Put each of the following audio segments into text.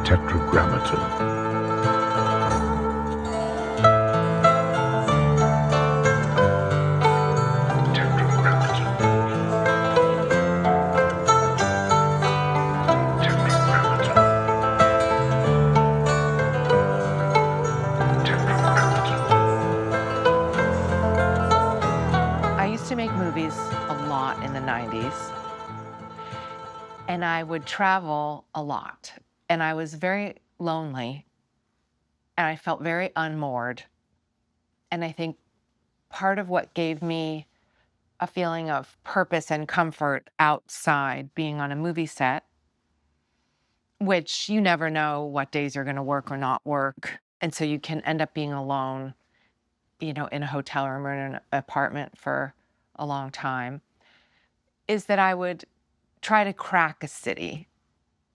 Tetragrammaton. I used to make movies a lot in the 90s, and I would travel a lot, and I was very lonely, and I felt very unmoored. And I think part of what gave me a feeling of purpose and comfort outside being on a movie set, which you never know what days you're going to work or not work. And so you can end up being alone, in a hotel room or in an apartment for a long time, is that I would try to crack a city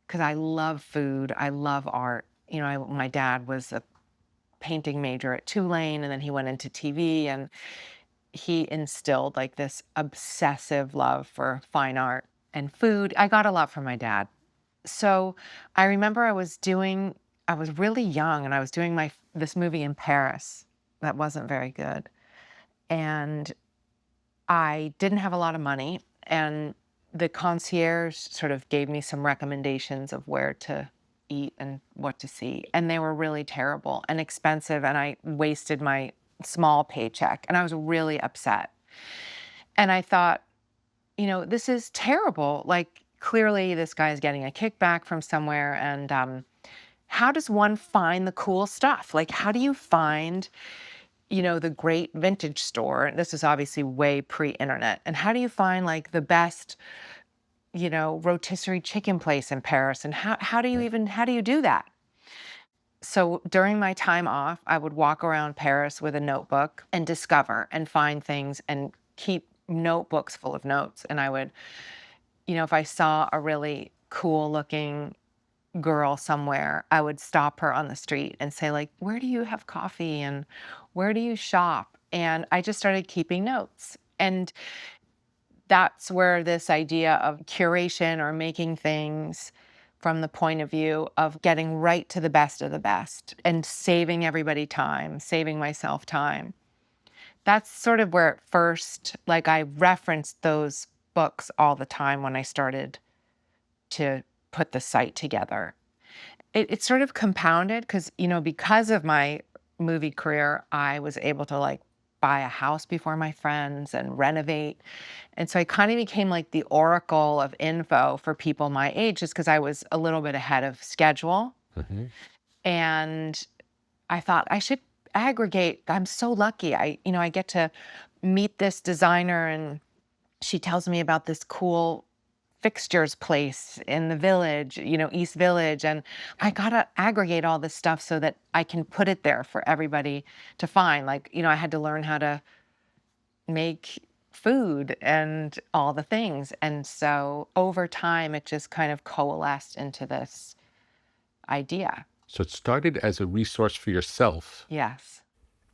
because I love food. I love art. My dad was a painting major at Tulane, and then he went into TV, and he instilled like this obsessive love for fine art and food. I got a lot from my dad. So I remember I was really young, and I was doing this movie in Paris that wasn't very good. And I didn't have a lot of money, and the concierge sort of gave me some recommendations of where to eat and what to see. And they were really terrible and expensive, and I wasted my small paycheck, and I was really upset. And I thought, this is terrible. Like, clearly this guy is getting a kickback from somewhere. And how does one find the cool stuff? Like, how do you find, the great vintage store? And this is obviously way pre-internet. And how do you find like the best, rotisserie chicken place in Paris? And how do you do that? So during my time off, I would walk around Paris with a notebook and discover and find things and keep notebooks full of notes. And I would, if I saw a really cool looking girl somewhere, I would stop her on the street and say, like, where do you have coffee and where do you shop? And I just started keeping notes. And that's where this idea of curation or making things from the point of view of getting right to the best of the best and saving everybody time, saving myself time. That's sort of where it first, like, I referenced those books all the time when I started to put the site together. It sort of compounded because, because of my movie career, I was able to like buy a house before my friends and renovate. And so I kind of became like the oracle of info for people my age, just because I was a little bit ahead of schedule. Mm-hmm. And I thought I should aggregate. I'm so lucky. I get to meet this designer, and she tells me about this cool fixtures place in the village, East Village. And I got to aggregate all this stuff so that I can put it there for everybody to find. Like, I had to learn how to make food and all the things. And so over time, it just kind of coalesced into this idea. So it started as a resource for yourself. Yes.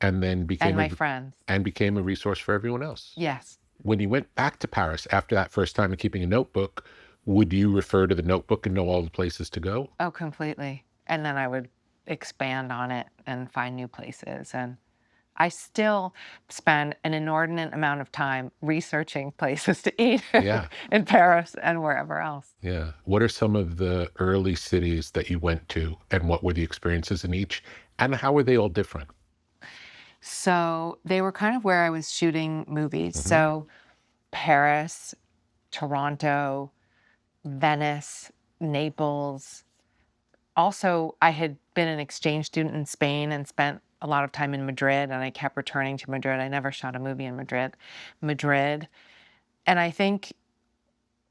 And then became And my friends. And became a resource for everyone else. Yes. When you went back to Paris after that first time of keeping a notebook, would you refer to the notebook and know all the places to go? Oh, completely. And then I would expand on it and find new places. And I still spend an inordinate amount of time researching places to eat in Paris and wherever else. Yeah. What are some of the early cities that you went to, and what were the experiences in each, and how were they all different? So they were kind of where I was shooting movies. Mm-hmm. So Paris, Toronto, Venice, Naples. Also, I had been an exchange student in Spain and spent a lot of time in Madrid, and I kept returning to Madrid. I never shot a movie in Madrid. And I think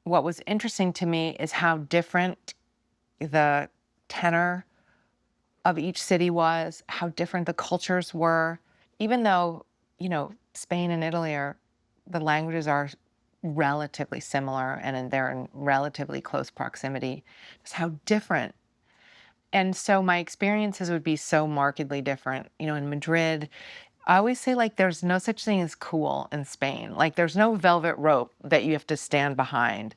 what was interesting to me is how different the tenor of each city was, how different the cultures were. Even though, Spain and Italy the languages are relatively similar and they're in relatively close proximity, just how different. And so my experiences would be so markedly different. In Madrid, I always say, like, there's no such thing as cool in Spain. Like, there's no velvet rope that you have to stand behind.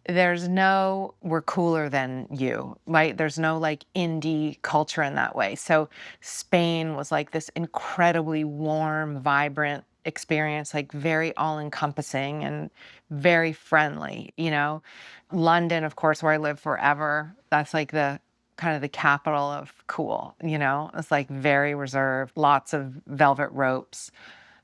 there's no we're cooler than you, right? There's no like indie culture in that way. So Spain was like this incredibly warm, vibrant experience, like very all-encompassing and very friendly, you know. London, of course, where I lived forever, that's like the kind of the capital of cool, you know. It's like very reserved, lots of velvet ropes,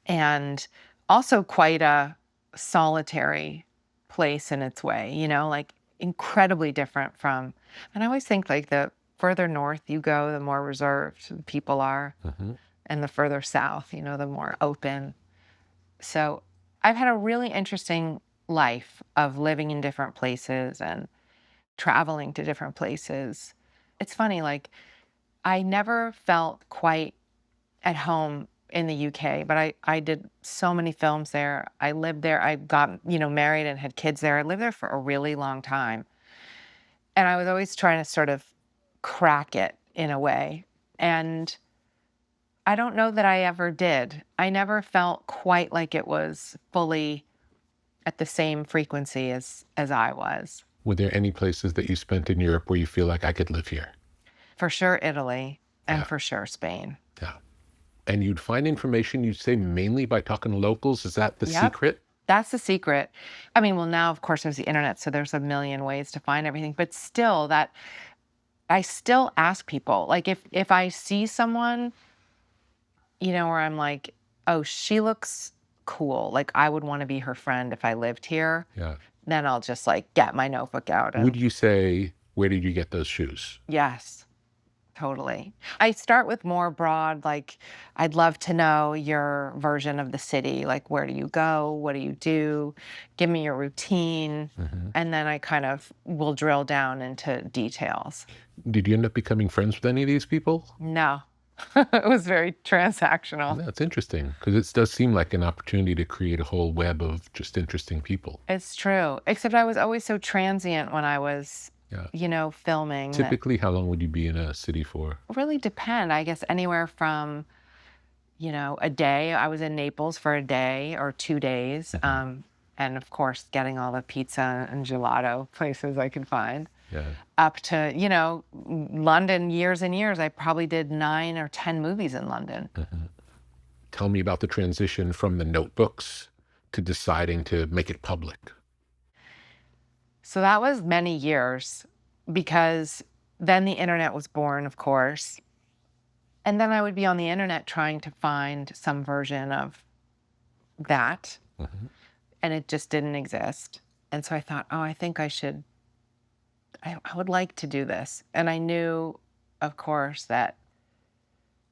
and also quite a solitary place in its way, you know, like incredibly different from, and I always think like the further north you go, the more reserved the people are, Hmm. and the further south, you know, the more open. So I've had a really interesting life of living in different places and traveling to different places. It's funny, like I never felt quite at home in the UK, but I did so many films there. I lived there. I got, you know, married and had kids there. I lived there for a really long time. And I was always trying to sort of crack it in a way. And I don't know that I ever did. I never felt quite like it was fully at the same frequency as I was. Were there any places that you spent in Europe where you feel like I could live here? For sure Italy and Yeah, for sure Spain. yeah. And you'd find information, you'd say, mainly by talking to locals. Is that the Yep. secret? That's the secret. I mean, well, now, of course, there's the internet, so there's a million ways to find everything, but still that I still ask people, like if I see someone, you know, where I'm like, "Oh, she looks cool. Like I would want to be her friend if I lived here." Yeah. Then I'll just like get my notebook out Would and you say, where did you get those shoes? yes. Totally. I start with more broad, like, I'd love to know your version of the city. Like, where do you go? What do you do? Give me your routine. Hmm. And then I kind of will drill down into details. Did you end up becoming friends with any of these people? No, it was very transactional. That's interesting because it does seem like an opportunity to create a whole web of just interesting people. It's true. Except I was always so transient when I was, Yeah. you know, filming that Typically, how long would you be in a city for? really depend. I guess anywhere from, you know, a day. I was in Naples for a day or 2 days. Hmm. And of course, getting all the pizza and gelato places I could find. Yeah. Up to, you know, London years and years. I probably did 9 or 10 movies in London. Hmm. Tell me about the transition from the notebooks to deciding to make it public. So that was many years because then the internet was born, of course. And then I would be on the internet trying to find some version of that, Hmm. and it just didn't exist. And so I thought, oh, I think I would like to do this. And I knew, of course, that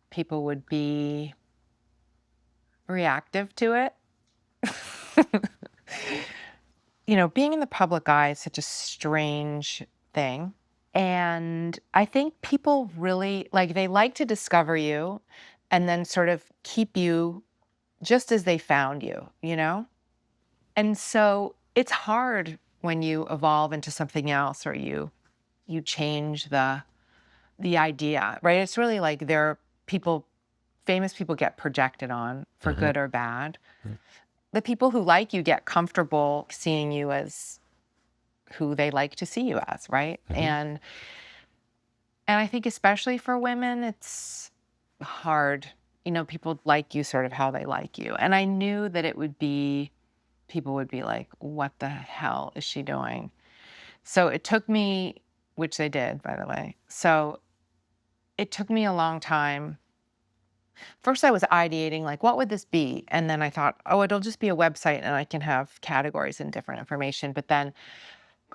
people would be reactive to it. You know, being in the public eye is such a strange thing. And I think people really like, they like to discover you and then sort of keep you just as they found you, you know? And so it's hard when you evolve into something else or you change the idea, right? It's really like there are people, famous people get projected on for Hmm. good or bad. The people who like you get comfortable seeing you as who they like to see you as, right? Hmm. And I think especially for women, it's hard. You know, people like you sort of how they like you. And I knew that it would be people would be like, "What the hell is she doing?" So it took me, which they did, by the way. So it took me a long time. First, I was ideating, like, what would this be? And then I thought, oh, it'll just be a website and I can have categories and different information. But then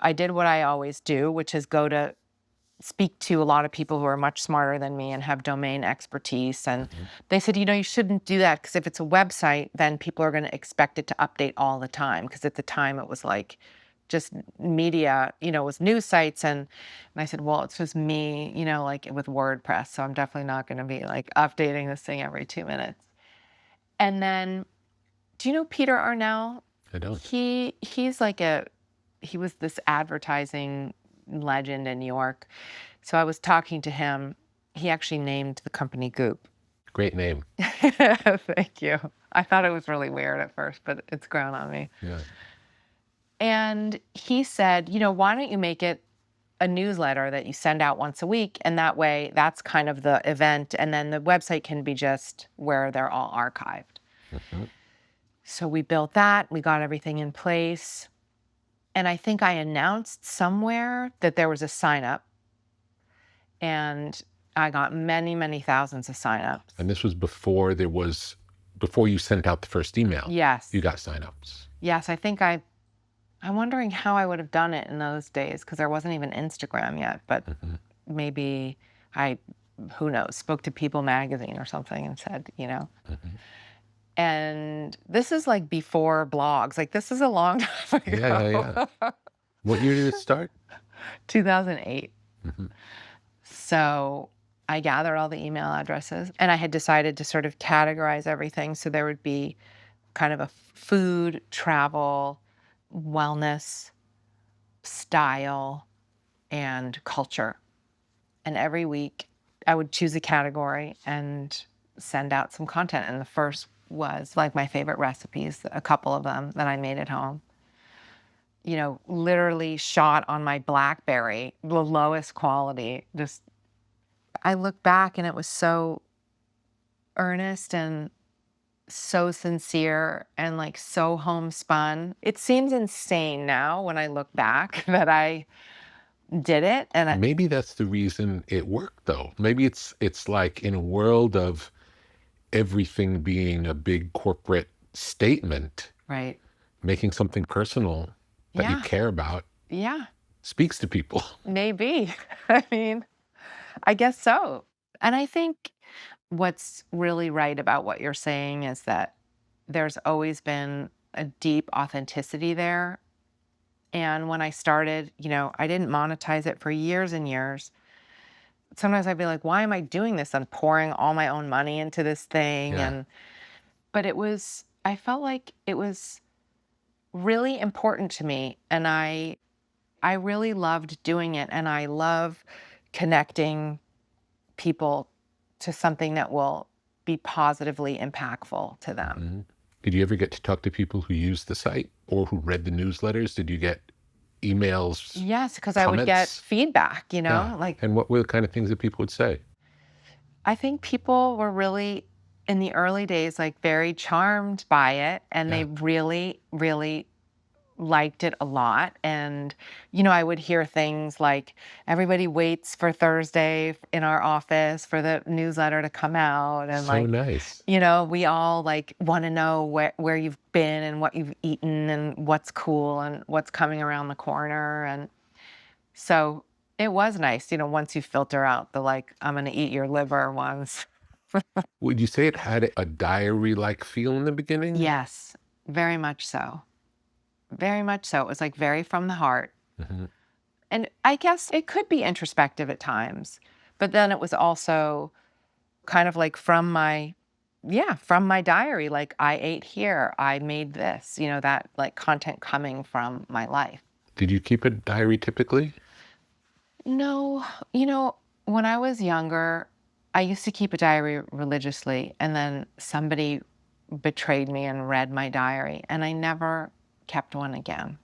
I did what I always do, which is go to speak to a lot of people who are much smarter than me and have domain expertise. And Hmm. they said, you know, you shouldn't do that because if it's a website, then people are going to expect it to update all the time. Because at the time it was like just media, you know, it was news sites. And I said, well, it's just me, you know, like with WordPress. So I'm definitely not going to be like updating this thing every 2 minutes. And then, do you know Peter Arnell? I don't. He's like he was this advertising legend in New York. So I was talking to him. He actually named the company Goop. Great name. Thank you. I thought it was really weird at first, but it's grown on me. Yeah. And he said, why don't you make it a newsletter that you send out once a week? And that way, that's kind of the event. And then the website can be just where they're all archived. Mhm. So we built that. We got everything in place. And I think I announced somewhere that there was a sign up. And I got many, many thousands of signups. And this was before you sent out the first email. Yes. You got signups. Yes, I think I'm wondering how I would have done it in those days because there wasn't even Instagram yet, but maybe who knows, spoke to People magazine or something and said, And this is like before blogs. Like this is a long time ago. Yeah. What year did it start? 2008. So I gathered all the email addresses and I had decided to sort of categorize everything. So there would be kind of a food, travel, wellness, style, and culture. And every week I would choose a category and send out some content. And the first was like my favorite recipes, a couple of them that I made at home. Literally shot on my BlackBerry, the lowest quality. Just, I look back and it was so earnest and so sincere and like so homespun. It seems insane now when I look back that I did it. And Maybe that's the reason it worked, though. Maybe it's like in a world of everything being a big corporate statement, right. making something personal that you care about speaks to people. Maybe. I mean, I guess so. And I think what's really right about what you're saying is that there's always been a deep authenticity there. And when I started, I didn't monetize it for years and years. Sometimes I'd be like, why am I doing this? I'm pouring all my own money into this thing. Yeah. But I felt like it was really important to me. And I really loved doing it. And I love connecting people to something that will be positively impactful to them. Did you ever get to talk to people who used the site or who read the newsletters? Did you get emails? Yes, because I would get feedback, like. And what were the kind of things that people would say? I think people were really, in the early days, like very charmed by it. And they really, really liked it a lot. And, I would hear things like everybody waits for Thursday in our office for the newsletter to come out. And So nice. we all like want to know where you've been and what you've eaten and what's cool and what's coming around the corner. And so it was nice, once you filter out the like, I'm going to eat your liver ones. Would you say it had a diary-like feel in the beginning? Yes, very much so. Very much so. It was like very from the heart. And I guess it could be introspective at times, but then it was also kind of like from my diary. Like I ate here, I made this, that like content coming from my life. Did you keep a diary typically? No, when I was younger, I used to keep a diary religiously, and then somebody betrayed me and read my diary, and I never kept one again,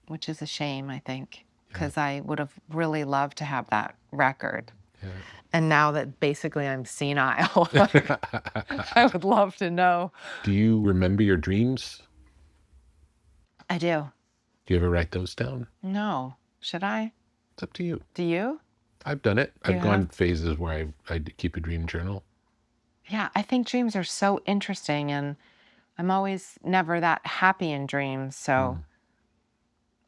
which is a shame, I think, because I would have really loved to have that record. And now that basically I'm senile, I would love to know. Do you remember your dreams? I do. Do you ever write those down? No. Should I? It's up to you. Do you? I've done it. I've gone phases where I keep a dream journal. Yeah, I think dreams are so interesting, and I'm always never that happy in dreams, so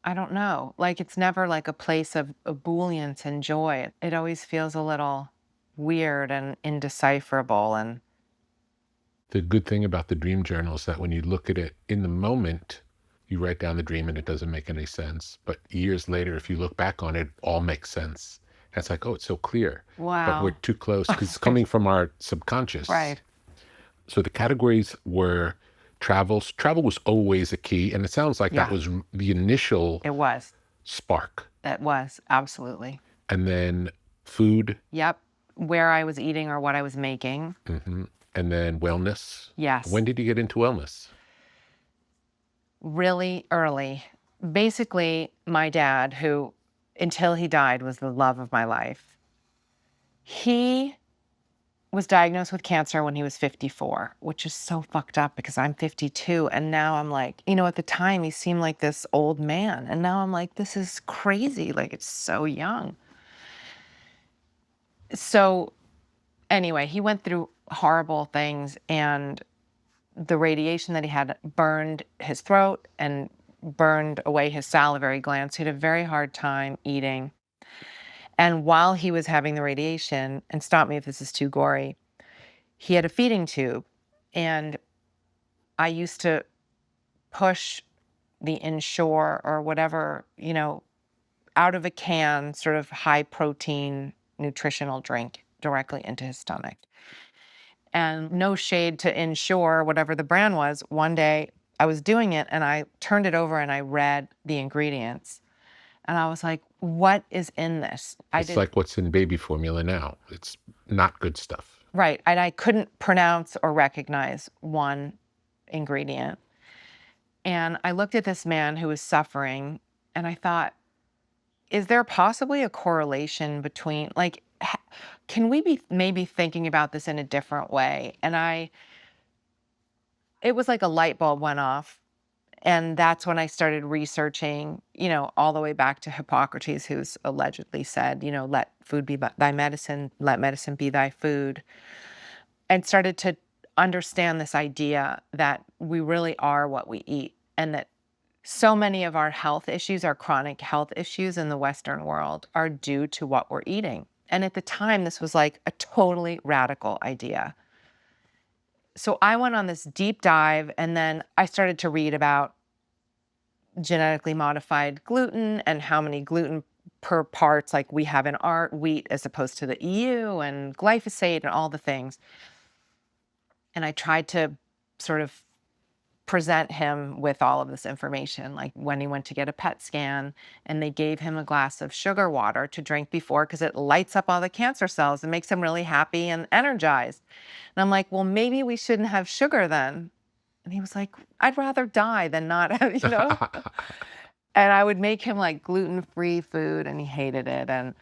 I don't know. Like, it's never like a place of ebullience and joy. It always feels a little weird and indecipherable. And the good thing about the dream journal is that when you look at it in the moment, you write down the dream and it doesn't make any sense. But years later, if you look back on it, it all makes sense. And it's like, oh, it's so clear. Wow. But we're too close because it's coming from our subconscious. Right. So the categories were travels. Travel was always a key. And it sounds like that was the initial spark. It was, absolutely. And then food. Yep. Where I was eating or what I was making. And then wellness. Yes. When did you get into wellness? really early. Basically, my dad, who until he died was the love of my life, he was diagnosed with cancer when he was 54, which is so fucked up because I'm 52. And now I'm like, at the time he seemed like this old man. And now I'm like, this is crazy. Like, it's so young. So anyway, he went through horrible things, and the radiation that he had burned his throat and burned away his salivary glands. He had a very hard time eating. And while he was having the radiation, and stop me if this is too gory, he had a feeding tube. And I used to push the Ensure or whatever, out of a can, sort of high protein nutritional drink directly into his stomach. And no shade to Ensure, whatever the brand was. One day I was doing it and I turned it over and I read the ingredients. And I was like, what is in this? It's like what's in baby formula now. It's not good stuff. Right. And I couldn't pronounce or recognize one ingredient. And I looked at this man who was suffering and I thought, is there possibly a correlation between, like, can we be maybe thinking about this in a different way? And it was like a light bulb went off. And that's when I started researching, all the way back to Hippocrates, who's allegedly said, let food be thy medicine, let medicine be thy food. And started to understand this idea that we really are what we eat, and that so many of our health issues, our chronic health issues in the Western world, are due to what we're eating. And at the time, this was like a totally radical idea. So I went on this deep dive, and then I started to read about genetically modified gluten and how many gluten per parts like we have in our wheat as opposed to the EU, and glyphosate and all the things. And I tried to sort of present him with all of this information, like when he went to get a PET scan and they gave him a glass of sugar water to drink before because it lights up all the cancer cells and makes him really happy and energized. And I'm like, well, maybe we shouldn't have sugar then. And he was like, I'd rather die than not have, And I would make him like gluten-free food and he hated it.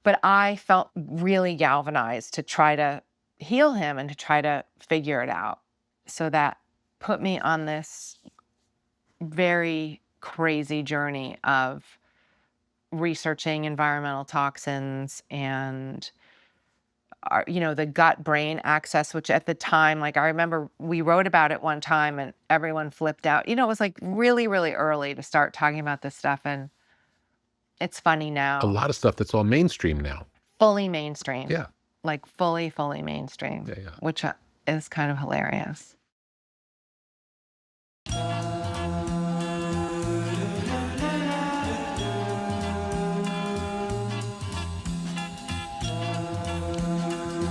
But I felt really galvanized to try to heal him and to try to figure it out. So that put me on this very crazy journey of researching environmental toxins and the gut-brain axis, which at the time, like I remember we wrote about it one time and everyone flipped out. It was like really, really early to start talking about this stuff. And it's funny now. A lot of stuff that's all mainstream now. Fully mainstream. Yeah. Like fully mainstream. Yeah. Which is kind of hilarious.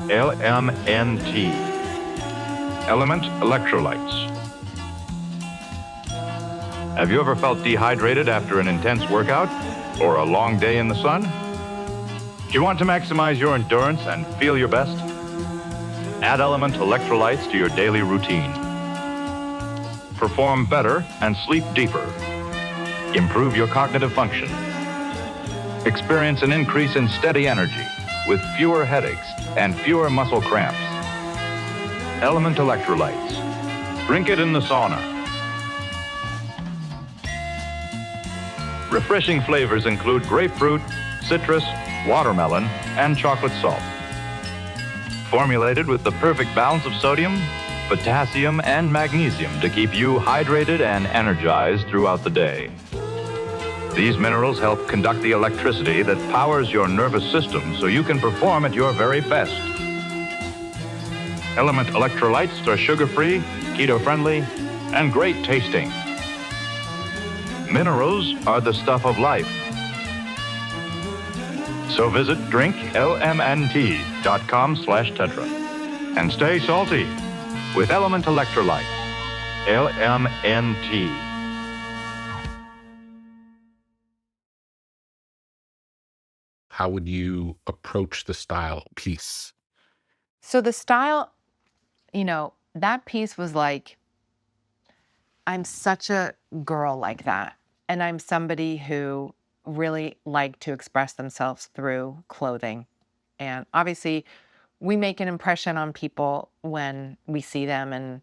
LMNT LMNT Electrolytes. Have you ever felt dehydrated after an intense workout or a long day in the sun? Do you want to maximize your endurance and feel your best? Add LMNT Electrolytes to your daily routine. Perform better and sleep deeper. Improve your cognitive function. Experience an increase in steady energy with fewer headaches and fewer muscle cramps. LMNT Electrolytes. Drink it in the sauna. Refreshing flavors include grapefruit, citrus, watermelon, and chocolate salt. Formulated with the perfect balance of sodium, potassium, and magnesium to keep you hydrated and energized throughout the day. These minerals help conduct the electricity that powers your nervous system so you can perform at your very best. LMNT Electrolytes are sugar-free, keto-friendly, and great tasting. Minerals are the stuff of life. So visit drinklmnt.com/tetra and stay salty with LMNT Electrolytes. LMNT. How would you approach the style piece? So the style, that piece was like, I'm such a girl like that. And I'm somebody who really like to express themselves through clothing. And obviously, we make an impression on people when we see them, and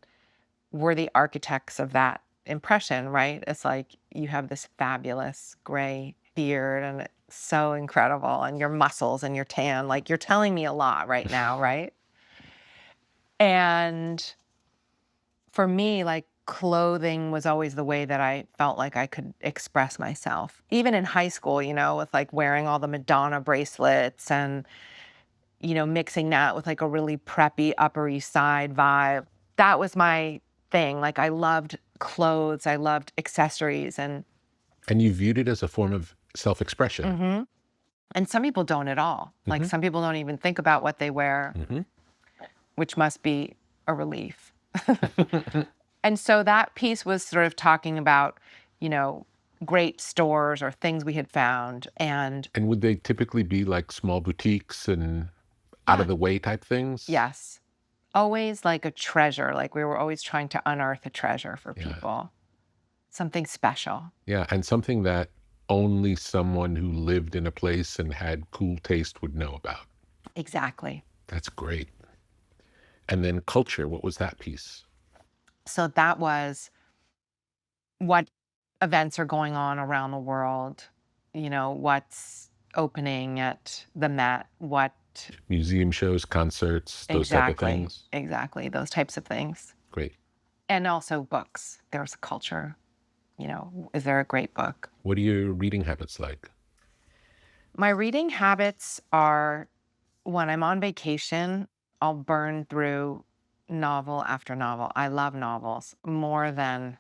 we're the architects of that impression, right? It's like you have this fabulous gray beard and it's so incredible, and your muscles and your tan, like you're telling me a lot right now, right? And for me, like clothing was always the way that I felt like I could express myself. Even in high school, with like wearing all the Madonna bracelets and, mixing that with like a really preppy Upper East Side vibe. That was my thing. Like I loved clothes, I loved accessories, and you viewed it as a form of self-expression. and some people don't at all. Like some people don't even think about what they wear, which must be a relief. And so that piece was sort of talking about, great stores or things we had found. And And would they typically be like small boutiques and out of the way type things? yes, always like a treasure. Like we were always trying to unearth a treasure for people, something special. Yeah, and something that only someone who lived in a place and had cool taste would know about. Exactly. That's great. And then culture, what was that piece? So that was what events are going on around the world, what's opening at the Met, what Museum shows, concerts, those type of things? Exactly, those types of things. Great. And also books. There's a culture, is there a great book? What are your reading habits like? My reading habits are when I'm on vacation, I'll burn through novel after novel. I love novels more than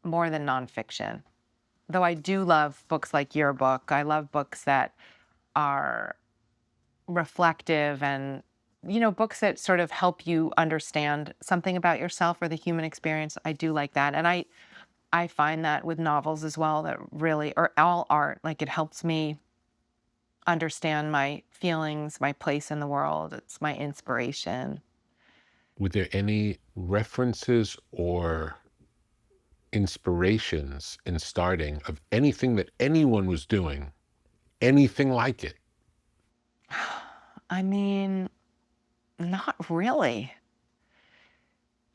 nonfiction. Though I do love books like your book. I love books that are reflective and, books that sort of help you understand something about yourself or the human experience. I do like that. And I find that with novels as well, that really, or all art, like it helps me understand my feelings, my place in the world. It's my inspiration. Were there any references or inspirations in starting of anything that anyone was doing, anything like it? I mean, not really.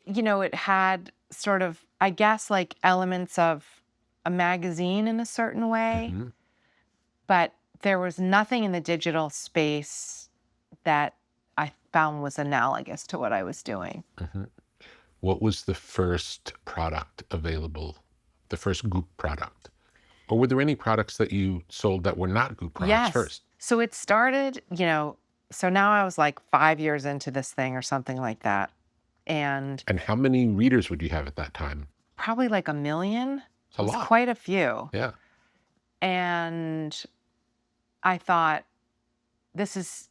It had sort of, I guess, like elements of a magazine in a certain way, but there was nothing in the digital space that I found was analogous to what I was doing. What was the first product available, the first Goop product? Or were there any products that you sold that were not Goop products first? So it started, so now I was like 5 years into this thing or something like that. And how many readers would you have at that time? probably like 1 million. It's a It was lot. quite a few. Yeah. And I thought, this is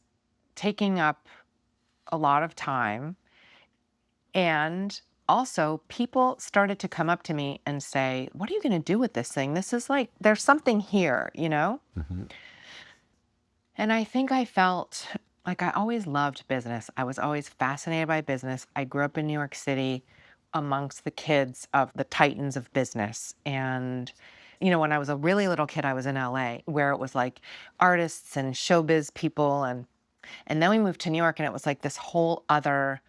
taking up a lot of time. And also, people started to come up to me and say, what are you going to do with this thing? This is like, there's something here, And I think I felt like I always loved business. I was always fascinated by business. I grew up in New York City amongst the kids of the titans of business. And, when I was a really little kid, I was in LA, where it was like artists and showbiz people. And then we moved to New York, and it was like this whole other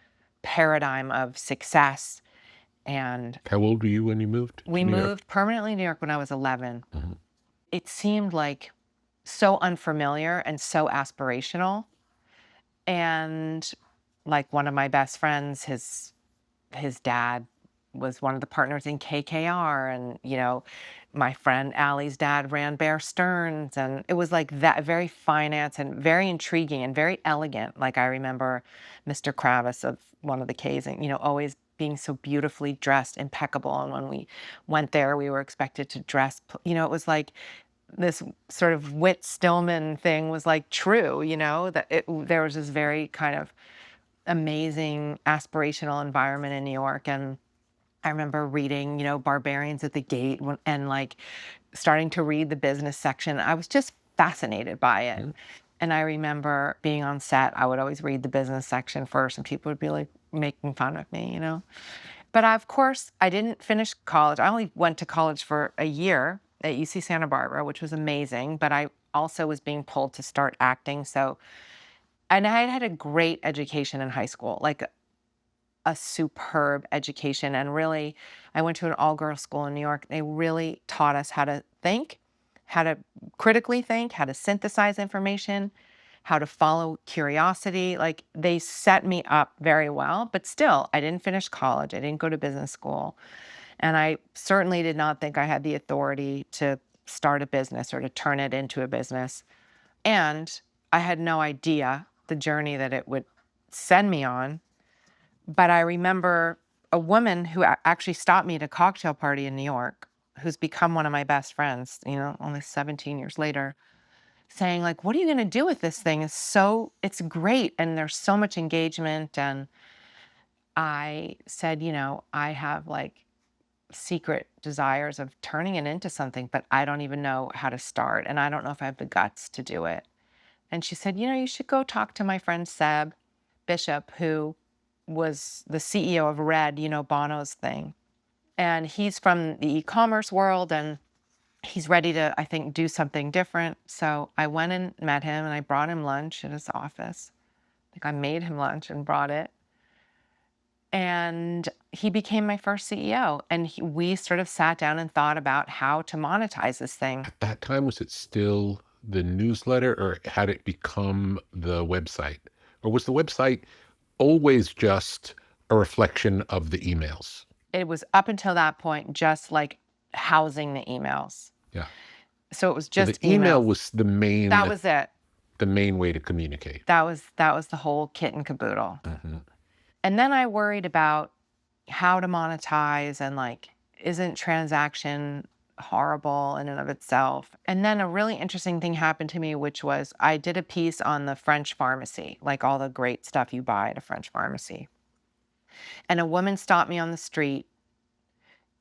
paradigm of success. And How old were you when you moved? we moved permanently to New York when I was 11. It seemed like so unfamiliar and so aspirational. And like one of my best friends, his dad was one of the partners in KKR, and my friend Allie's dad ran Bear Stearns, and it was like that, very finance and very intriguing and very elegant. Like I remember Mr. Kravis of one of the K's, and always being so beautifully dressed, impeccable. And when we went there, we were expected to dress. It was like this sort of Whit Stillman thing was like true. That there was this very kind of amazing aspirational environment in New York. And I remember reading, Barbarians at the Gate and like starting to read the business section. I was just fascinated by it. And I remember being on set, I would always read the business section first, and people would be like making fun of me, But of course, I didn't finish college. I only went to college for a year at UC Santa Barbara, which was amazing. But I also was being pulled to start acting. And I had had a great education in high school, like a superb education. And really, I went to an all-girls school in New York. They really taught us how to think, how to critically think, how to synthesize information, how to follow curiosity. Like, they set me up very well, but still, I didn't finish college. I didn't go to business school. And I certainly did not think I had the authority to start a business or to turn it into a business. And I had no idea the journey that it would send me on. But I remember a woman who actually stopped me at a cocktail party in New York, who's become one of my best friends, only 17 years later, saying, like, what are you going to do with this thing? It's great. And there's so much engagement. And I said, I have like secret desires of turning it into something, but I don't even know how to start. And I don't know if I have the guts to do it. And she said, you should go talk to my friend Seb Bishop, who was the CEO of Red, Bono's thing. And he's from the e-commerce world, and he's ready to, I think, do something different. So I went and met him, and I brought him lunch at his office. I think I made him lunch and brought it. And he became my first CEO. And we sort of sat down and thought about how to monetize this thing. At that time, was it still the newsletter, or had it become the website? Or was the website always just a reflection of the emails? It was up until that point just like housing the emails. Yeah. So it was So just the email emails. was the main. That was it. The main way to communicate. That was the whole kit and caboodle. Mm-hmm. And then I worried about how to monetize and like, isn't transaction horrible in and of itself? And then a really interesting thing happened to me, which was I did a piece on the French pharmacy, like all the great stuff you buy at a French pharmacy. And a woman stopped me on the street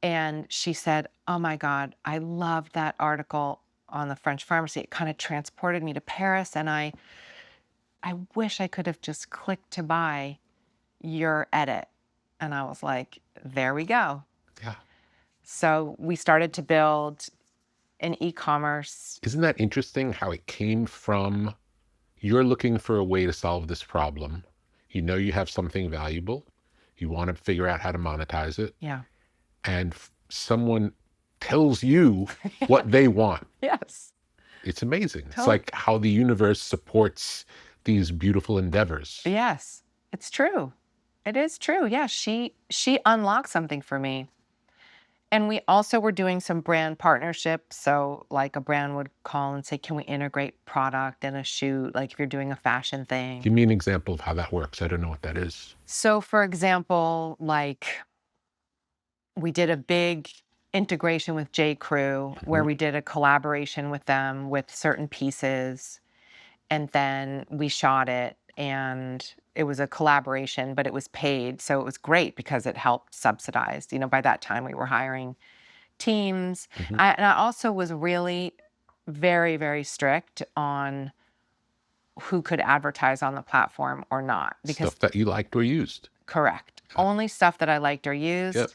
and she said, oh my God, I love that article on the French pharmacy. It kind of transported me to Paris, and I wish I could have just clicked to buy your edit. And I was like, there we go. Yeah. So we started to build an e-commerce. Isn't that interesting how it came from, you're looking for a way to solve this problem. You have something valuable. You want to figure out how to monetize it. Yeah. And someone tells you what they want. Yes. It's amazing. Totally. It's like how the universe supports these beautiful endeavors. Yes, it's true. It is true. Yeah, she unlocked something for me. And we also were doing some brand partnerships. So like a brand would call and say, can we integrate product in a shoot? Like if you're doing a fashion thing. Give me an example of how that works. I don't know what that is. So for example, like we did a big integration with J. Crew where we did a collaboration with them with certain pieces. And then we shot it, and it was a collaboration, but it was paid. So it was great because it helped subsidize. By that time we were hiring teams. And I also was really very, very strict on who could advertise on the platform or not. Because Stuff that you liked or used. Correct. Only stuff that I liked or used. Yep.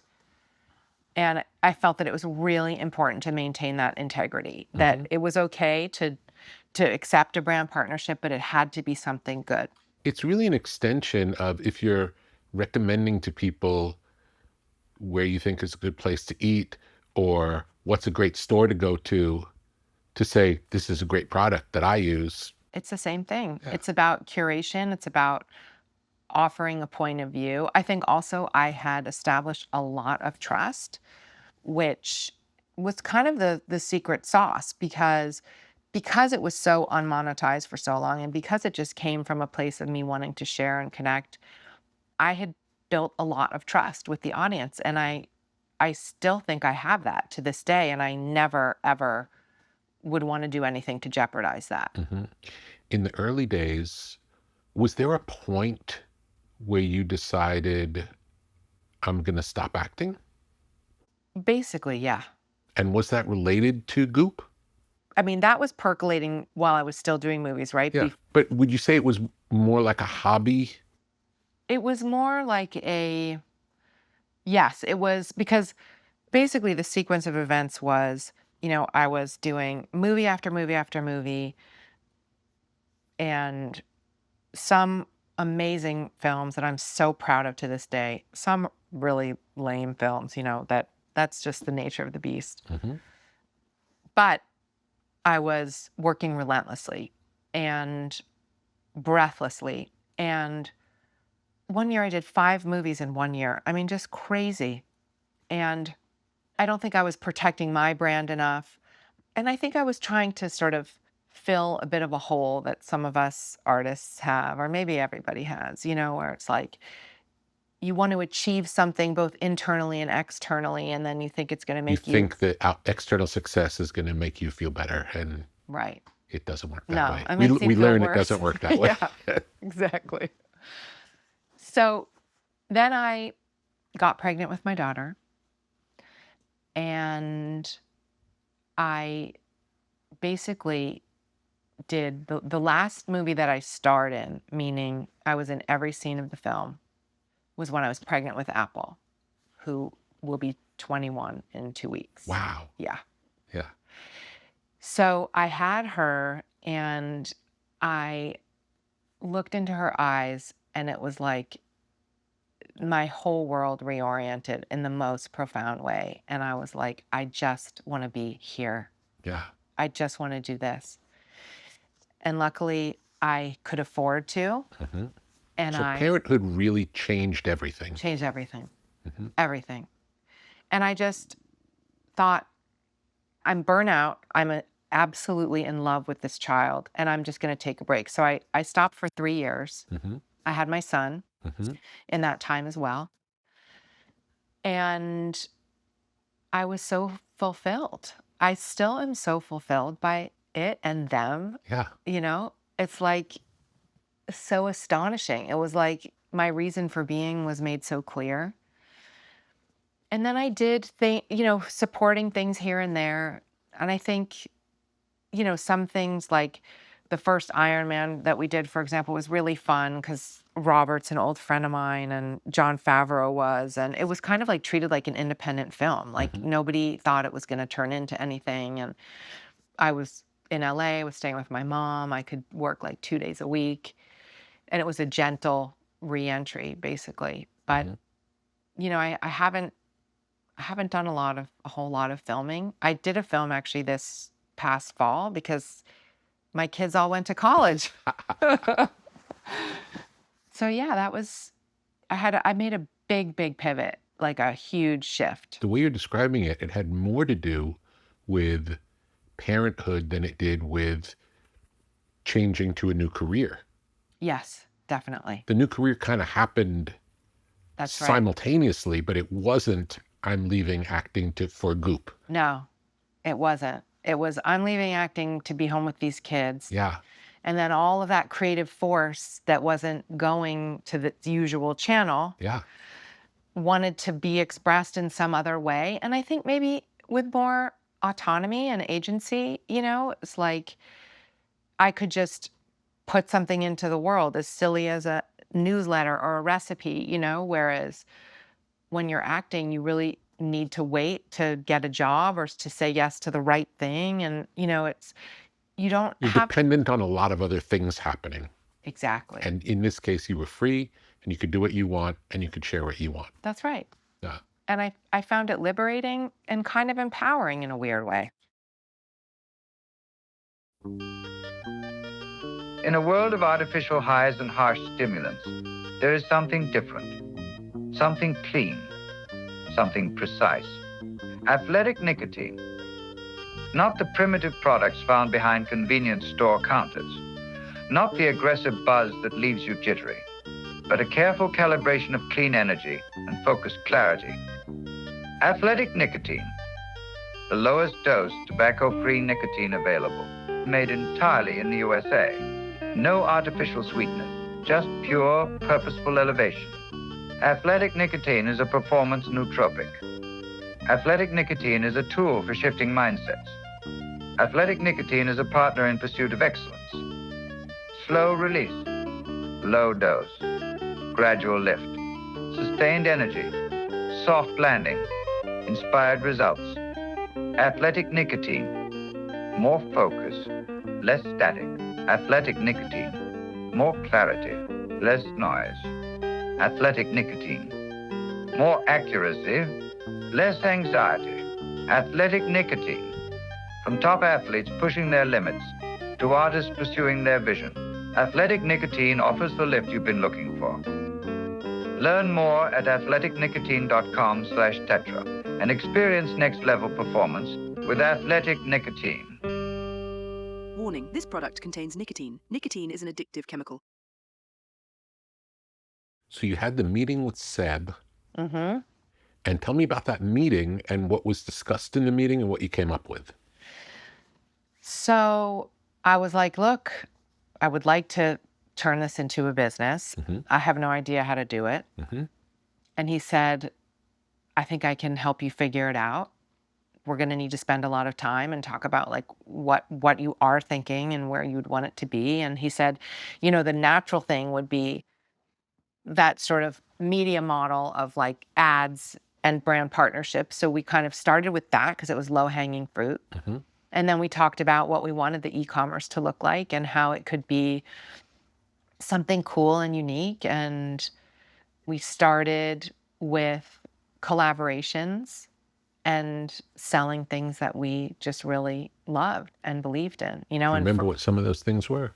And I felt that it was really important to maintain that integrity, that it was okay to accept a brand partnership, but it had to be something good. It's really an extension of, if you're recommending to people where you think is a good place to eat or what's a great store to go to say, this is a great product that I use. It's the same thing. Yeah. It's about curation. It's about offering a point of view. I think also I had established a lot of trust, which was kind of the secret sauce because it was so unmonetized for so long, and because it just came from a place of me wanting to share and connect, I had built a lot of trust with the audience. And I still think I have that to this day, and I never, ever would want to do anything to jeopardize that. In the early days, was there a point where you decided, I'm going to stop acting? Basically, yeah. And was that related to Goop? I mean, that was percolating while I was still doing movies, right? Yeah. But would you say it was more like a hobby? It was more like Yes, it was because basically the sequence of events was, I was doing movie after movie after movie and some amazing films that I'm so proud of to this day. Some really lame films, that's just the nature of the beast. Hmm. But I was working relentlessly and breathlessly. And one year I did 5 movies in 1 year. I mean, just crazy. And I don't think I was protecting my brand enough. And I think I was trying to sort of fill a bit of a hole that some of us artists have, or maybe everybody has, where it's like you want to achieve something both internally and externally, and then you think it's going to You make you think that external success is going to make you feel better, and right. it doesn't work that No, way. it makes you We feel learn it worse. doesn't work that way. Yeah, exactly. So then I got pregnant with my daughter, and I basically did the last movie that I starred in, meaning I was in every scene of the film, was when I was pregnant with Apple, who will be 21 in 2 weeks. Wow. Yeah. Yeah. So I had her and I looked into her eyes, and it was like my whole world reoriented in the most profound way. And I was like, I just want to be here. Yeah. I just want to do this. And luckily, I could afford to. Hmm. And So I parenthood really changed everything. changed everything. Hmm. Everything. And I just thought, I'm burnout. I'm absolutely in love with this child, and I'm just going to take a break. So I stopped for 3 years. Hmm. I had my son Hmm. in that time as well. And I was so fulfilled. I still am so fulfilled by it and them. Yeah. It's like so astonishing. It was like my reason for being was made so clear. And then I did supporting things here and there. And I think, some things like the first Iron Man that we did, for example, was really fun because Robert's an old friend of mine and Jon Favreau was. And it was kind of like treated like an independent film. Like nobody thought it was going to turn into anything. And I was in LA, I was staying with my mom. I could work like 2 days a week. And it was a gentle re-entry, basically. But, I haven't done a whole lot of filming. I did a film actually this past fall because my kids all went to college. So yeah, I made a big pivot, like a huge shift. The way you're describing it, it had more to do with parenthood than it did with changing to a new career. Yes, definitely. The new career kind of happened That's right. simultaneously, but it wasn't, I'm leaving acting for Goop. No, it wasn't. It was, I'm leaving acting to be home with these kids. Yeah. And then all of that creative force that wasn't going to the usual channel Yeah. wanted to be expressed in some other way. And I think maybe with more autonomy and agency, it's like I could just put something into the world as silly as a newsletter or a recipe, whereas when you're acting, you really need to wait to get a job or to say yes to the right thing. And, you're dependent on a lot of other things happening. Exactly. And in this case, you were free and you could do what you want and you could share what you want. That's right. Yeah. And I found it liberating and kind of empowering in a weird way. In a world of artificial highs and harsh stimulants, there is something different, something clean, something precise. Athletic nicotine. Not the primitive products found behind convenience store counters. Not the aggressive buzz that leaves you jittery, but a careful calibration of clean energy and focused clarity. Athletic nicotine. The lowest dose tobacco-free nicotine available. Made entirely in the USA. No artificial sweetener, just pure, purposeful elevation. Athletic nicotine is a performance nootropic. Athletic nicotine is a tool for shifting mindsets. Athletic nicotine is a partner in pursuit of excellence. Slow release, low dose, gradual lift, sustained energy, soft landing, inspired results. Athletic nicotine, more focus, less static. Athletic nicotine, more clarity, less noise. Athletic nicotine, more accuracy, less anxiety. Athletic nicotine, from top athletes pushing their limits to artists pursuing their vision. Athletic nicotine offers the lift you've been looking for. Learn more at athleticnicotine.com/tetra and experience next level performance with Athletic Nicotine. Warning, this product contains nicotine. Nicotine is an addictive chemical. So you had the meeting with Seb. Mm-hmm. And tell me about that meeting and what was discussed in the meeting and what you came up with. So I was like, look, I would like to turn this into a business. Mm-hmm. I have no idea how to do it. Mm-hmm. And he said, I think I can help you figure it out. We're going to need to spend a lot of time and talk about like what you are thinking and where you'd want it to be. And he said, you know, the natural thing would be that sort of media model of like ads and brand partnerships. So we kind of started with that because it was low-hanging fruit. Mm-hmm. And then we talked about what we wanted the e-commerce to look like and how it could be something cool and unique. And we started with collaborations and selling things that we just really loved and believed in, you know. And Remember what some of those things were?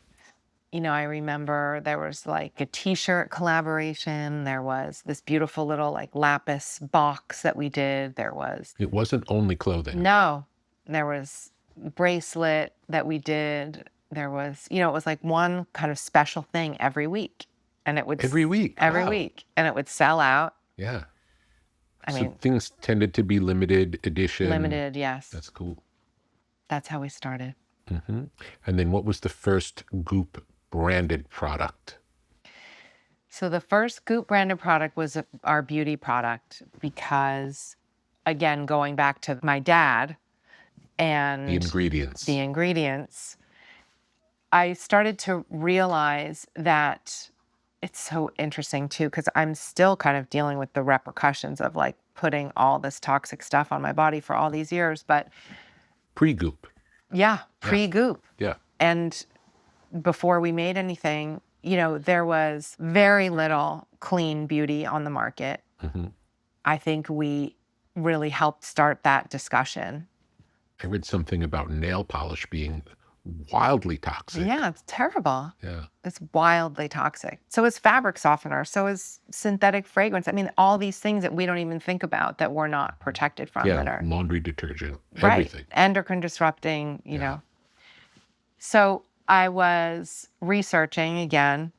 you know, I remember there was like a t-shirt collaboration. There was this beautiful little like lapis box that we did. There was, It wasn't only clothing. no, there was bracelet that we did. There was, you know, it was like one kind of special thing every week. And it would Every week. every Wow. week. And it would sell out. Yeah. I So mean, things tended to be limited edition. limited, yes. That's cool. That's how we started. Mm-hmm. And then what was the first Goop branded product? So the first Goop branded product was our beauty product because, again, going back to my dad and The ingredients. I started to realize that it's so interesting too, because I'm still kind of dealing with the repercussions of like putting all this toxic stuff on my body for all these years. But Pre-Goop. yeah, pre-Goop. Yeah. And before we made anything, you know, there was very little clean beauty on the market. Mm-hmm. I think we really helped start that discussion. I read something about nail polish being wildly toxic. Yeah, it's terrible. Yeah. It's wildly toxic. So is fabric softener. So is synthetic fragrance. I mean, all these things that we don't even think about that we're not protected from. That Yeah. are, Laundry detergent. right. Everything. Endocrine disrupting, you Yeah. know. So I was researching again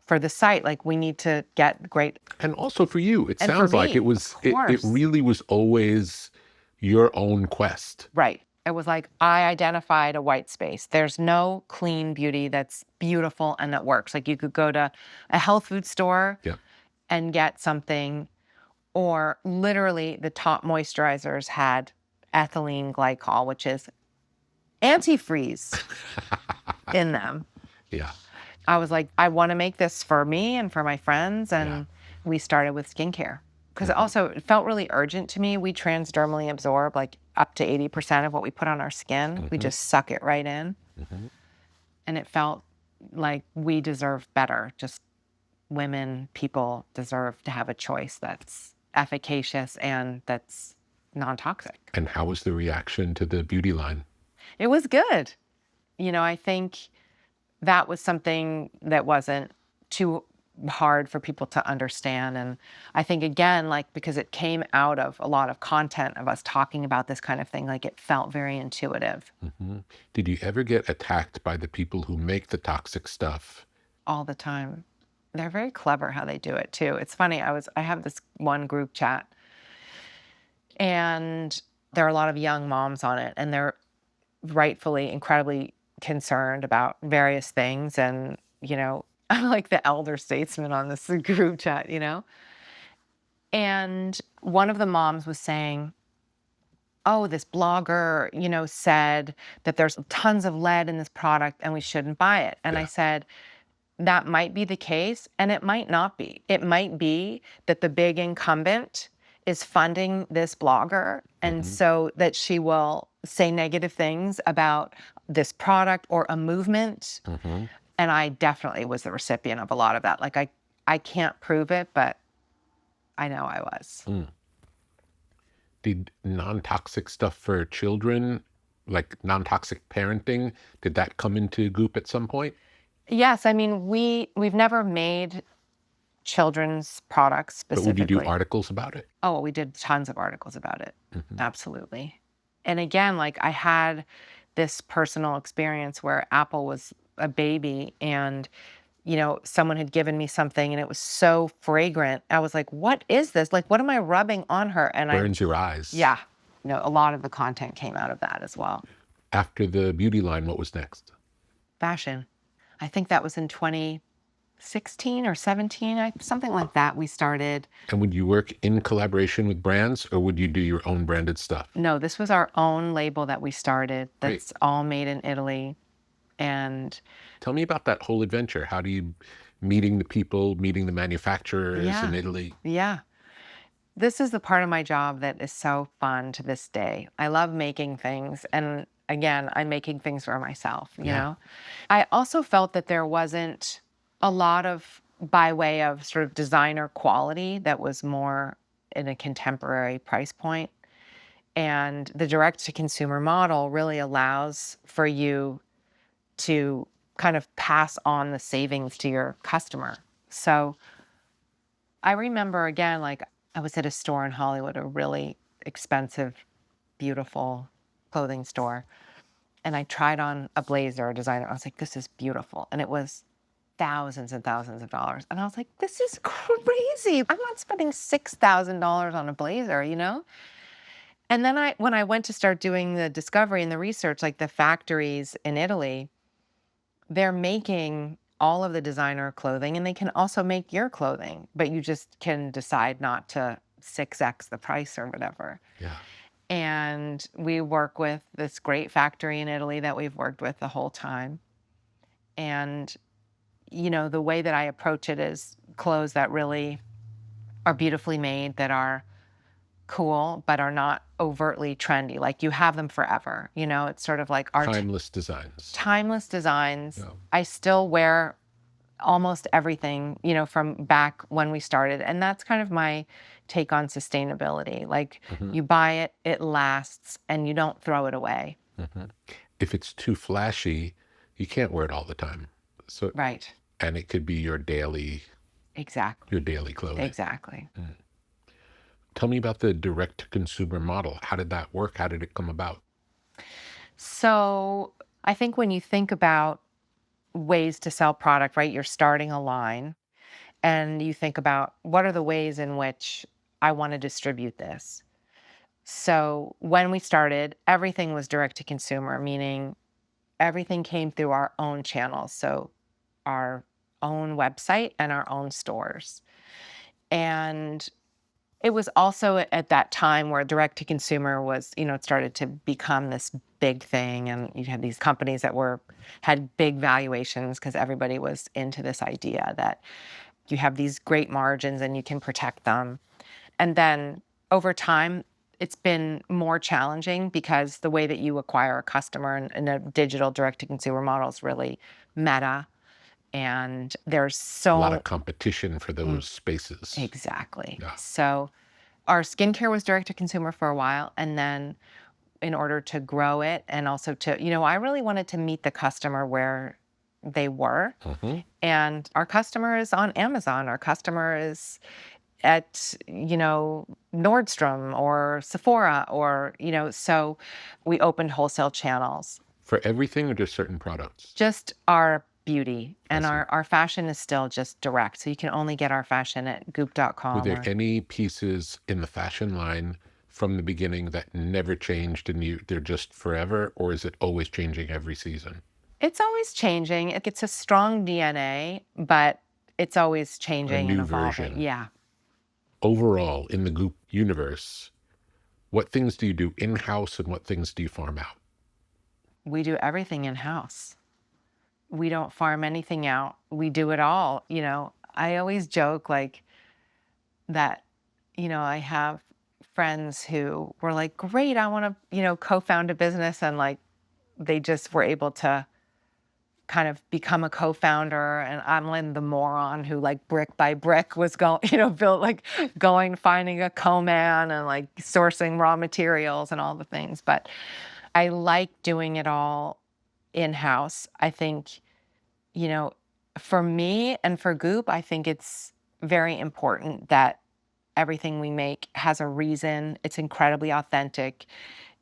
for the site, like we need to get great. And also for you, it And for sounds like me, it was, of it course. really was always your own quest. Right. It was like I identified a white space. There's no clean beauty that's beautiful and that works. Like you could go to a health food store Yeah. and get something, or literally the top moisturizers had ethylene glycol, which is antifreeze in them. Yeah. I was like, I want to make this for me and for my friends. And we started with skincare because also it felt really urgent to me. We transdermally absorb like up to 80% of what we put on our skin. We just suck it right in. Mm-hmm. And it felt like we deserve better. Just women, people deserve to have a choice that's efficacious and that's non-toxic. And how was the reaction to the beauty line? It was good. You know, I think that was something that wasn't too hard for people to understand. And I think, again, like, because it came out of a lot of content of us talking about this kind of thing, like it felt very intuitive. Mm-hmm. Did you ever get attacked by the people who make the toxic stuff? All the time. They're very clever how they do it too. It's funny, I have this one group chat and there are a lot of young moms on it and they're rightfully incredibly concerned about various things. And, you know, I'm like the elder statesman on this group chat, you know? And one of the moms was saying, oh, this blogger, you know, said that there's tons of lead in this product and we shouldn't buy it. And I said, that might be the case and it might not be. It might be that the big incumbent is funding this blogger, and so that she will say negative things about this product or a movement. And I definitely was the recipient of a lot of that. Like I can't prove it, but I know I was. Did non-toxic stuff for children, like non-toxic parenting, did that come into Goop at some point? Yes, I mean we've never made children's products But would you do specifically. articles about it? Oh, we did tons of articles about it. Absolutely. And again, like I had this personal experience where Apple was a baby and, you know, someone had given me something and it was so fragrant. I was like, what is this? Like, what am I rubbing on her? And Burns your eyes. yeah, you know, a lot of the content came out of that as well. After the beauty line, what was next? Fashion. I think that was in 2016 or 17, something like that we started. And would you work in collaboration with brands, or would you do your own branded stuff? No, this was our own label that we started that's all made in Italy. And tell me about that whole adventure. How do you meeting the people, meeting the manufacturers in Italy? Yeah. This is the part of my job that is so fun to this day. I love making things. And again, I'm making things for myself, you know? I also felt that there wasn't a lot of, by way of sort of designer quality, that was more in a contemporary price point. And the direct-to-consumer model really allows for you to kind of pass on the savings to your customer. So I remember, again, like I was at a store in Hollywood, a really expensive, beautiful clothing store. And I tried on a blazer, a designer. I was like, this is beautiful. And it was thousands and thousands of dollars. And I was like, this is crazy. I'm not spending $6,000 on a blazer, you know? And then when I went to start doing the discovery and the research, like the factories in Italy, they're making all of the designer clothing, and they can also make your clothing, but you just can decide not to 6x the price or whatever. Yeah. And we work with this great factory in Italy that we've worked with the whole time. And, you know, the way that I approach it is clothes that really are beautifully made, that are cool, but are not overtly trendy. Like you have them forever, you know, it's sort of like our timeless designs. Timeless designs. Yeah. I still wear almost everything, you know, from back when we started. And that's kind of my take on sustainability. Like you buy it, it lasts, and you don't throw it away. If it's too flashy, you can't wear it all the time. So right. And it could be your daily clothing. Exactly. Tell me about the direct-to-consumer model. How did that work? How did it come about? So I think when you think about ways to sell product, right, you're starting a line and you think about what are the ways in which I want to distribute this. So when we started, everything was direct to consumer, meaning everything came through our own channels. So our own website and our own stores. And it was also at that time where direct to consumer was, you know, it started to become this big thing. And you had these companies that had big valuations because everybody was into this idea that you have these great margins and you can protect them. And then over time, it's been more challenging because the way that you acquire a customer in a digital direct to consumer model is really meta. And there's a lot of competition for those spaces. Exactly. Yeah. So our skincare was direct to consumer for a while. And then in order to grow it and also to, you know, I really wanted to meet the customer where they were. And our customer is on Amazon. Our customer is at, you know, Nordstrom or Sephora or, you know, so we opened wholesale channels. For everything or just certain products? Just our beauty. And our fashion is still just direct. So you can only get our fashion at goop.com. Were there any pieces in the fashion line from the beginning that never changed and they're just forever, or is it always changing every season? It's always changing. It's a strong DNA, but it's always changing and evolving. Version. Yeah. Overall, in the Goop universe, what things do you do in-house and what things do you farm out? We do everything in-house. We don't farm anything out. We do it all. You know, I always joke like that, you know, I have friends who were like, great, I want to, co-found a business. And like, they just were able to kind of become a co-founder. And I'm like the moron who like brick by brick was going, built like finding a co-man and like sourcing raw materials and all the things. But I like doing it all in-house. I think, for me and for Goop, I think it's very important that everything we make has a reason. It's incredibly authentic.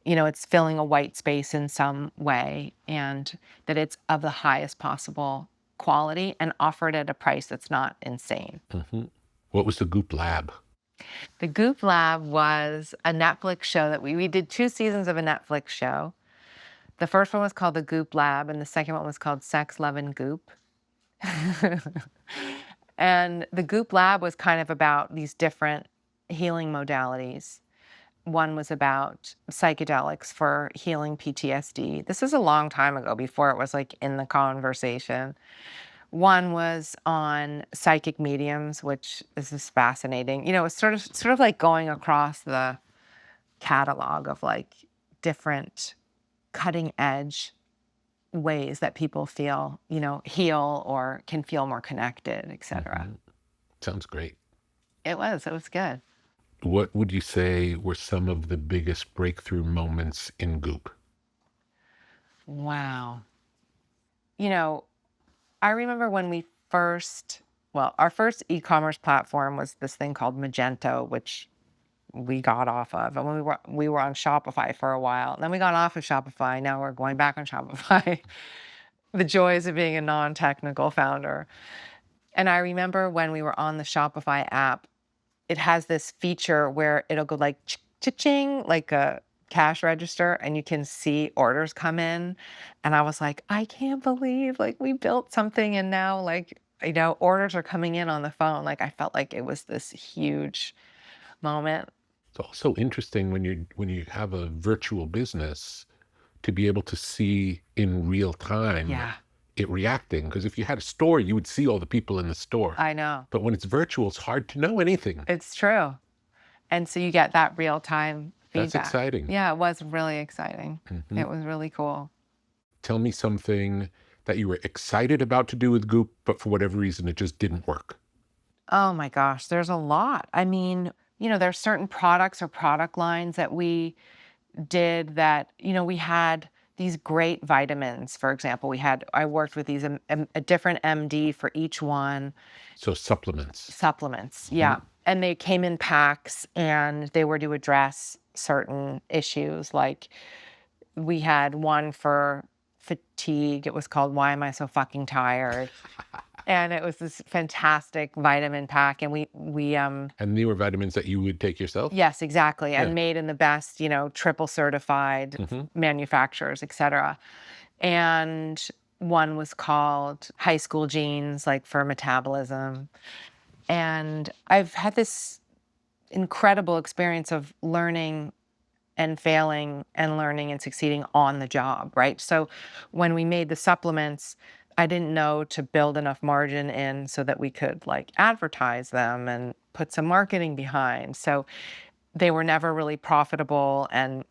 It's filling a white space in some way, and that it's of the highest possible quality and offered at a price that's not insane. Mm-hmm. What was the Goop Lab? The Goop Lab was a Netflix show that we did 2 seasons of a Netflix show. The first one was called the Goop Lab, and the second one was called Sex, Love, and Goop. And the Goop Lab was kind of about these different healing modalities. One was about psychedelics for healing PTSD. This was a long time ago, before it was like in the conversation. One was on psychic mediums, which is just fascinating. It's sort of like going across the catalog of like different cutting edge ways that people feel, heal or can feel more connected, et cetera. Mm-hmm. Sounds great. It was good. What would you say were some of the biggest breakthrough moments in Goop? Wow. I remember when our first e-commerce platform was this thing called Magento, which we got off of. And when we were on Shopify for a while. And then we got off of Shopify. Now we're going back on Shopify. The joys of being a non-technical founder. And I remember when we were on the Shopify app, it has this feature where it'll go like cha-ching, like a cash register, and you can see orders come in. And I was like, I can't believe like we built something and now like, orders are coming in on the phone. Like I felt like it was this huge moment. It's also interesting when you have a virtual business to be able to see in real time it reacting. Because if you had a store, you would see all the people in the store. I know. But when it's virtual, it's hard to know anything. It's true. And so you get that real time feedback. That's exciting. Yeah, it was really exciting. Mm-hmm. It was really cool. Tell me something that you were excited about to do with Goop, but for whatever reason, it just didn't work. Oh my gosh, there's a lot. I mean, there's certain products or product lines that we did that, we had these great vitamins, for example. I worked with these, a different MD for each one. So supplements. Yeah. And they came in packs and they were to address certain issues. Like we had one for fatigue. It was called Why Am I So Fucking Tired? And it was this fantastic vitamin pack. And we And they were vitamins that you would take yourself? Yes, exactly. Yeah. And made in the best, triple certified manufacturers, et cetera. And one was called High School Genes, like for metabolism. And I've had this incredible experience of learning and failing and learning and succeeding on the job, right? So when we made the supplements, I didn't know to build enough margin in so that we could like advertise them and put some marketing behind. So they were never really profitable and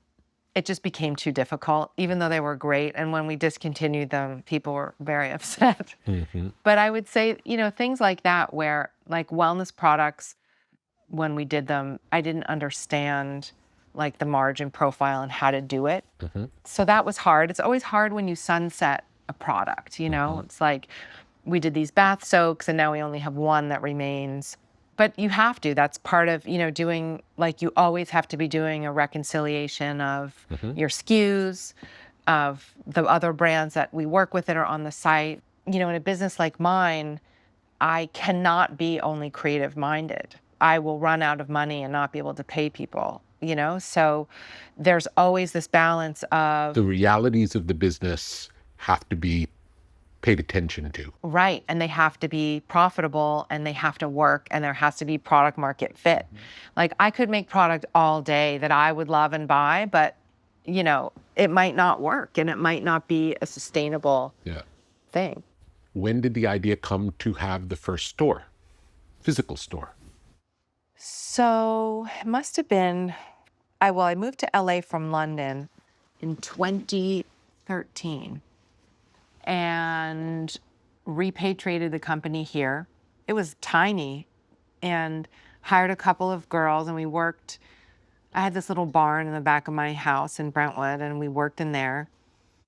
it just became too difficult, even though they were great. And when we discontinued them, people were very upset. Mm-hmm. But I would say, things like that where like wellness products, when we did them, I didn't understand like the margin profile and how to do it. Mm-hmm. So that was hard. It's always hard when you sunset a product, Mm-hmm. It's like we did these bath soaks and now we only have one that remains. But you have to. That's part of, doing, like you always have to be doing a reconciliation of your SKUs, of the other brands that we work with that are on the site. In a business like mine, I cannot be only creative minded. I will run out of money and not be able to pay people, So there's always this balance of the realities of the business have to be paid attention to. Right. And they have to be profitable and they have to work and there has to be product market fit. Like I could make product all day that I would love and buy, but it might not work and it might not be a sustainable thing. When did the idea come to have the first store, physical store? So it must have been, I moved to LA from London in 2013 and repatriated the company here. It was tiny, and hired a couple of girls, and we worked. I had this little barn in the back of my house in Brentwood, and we worked in there.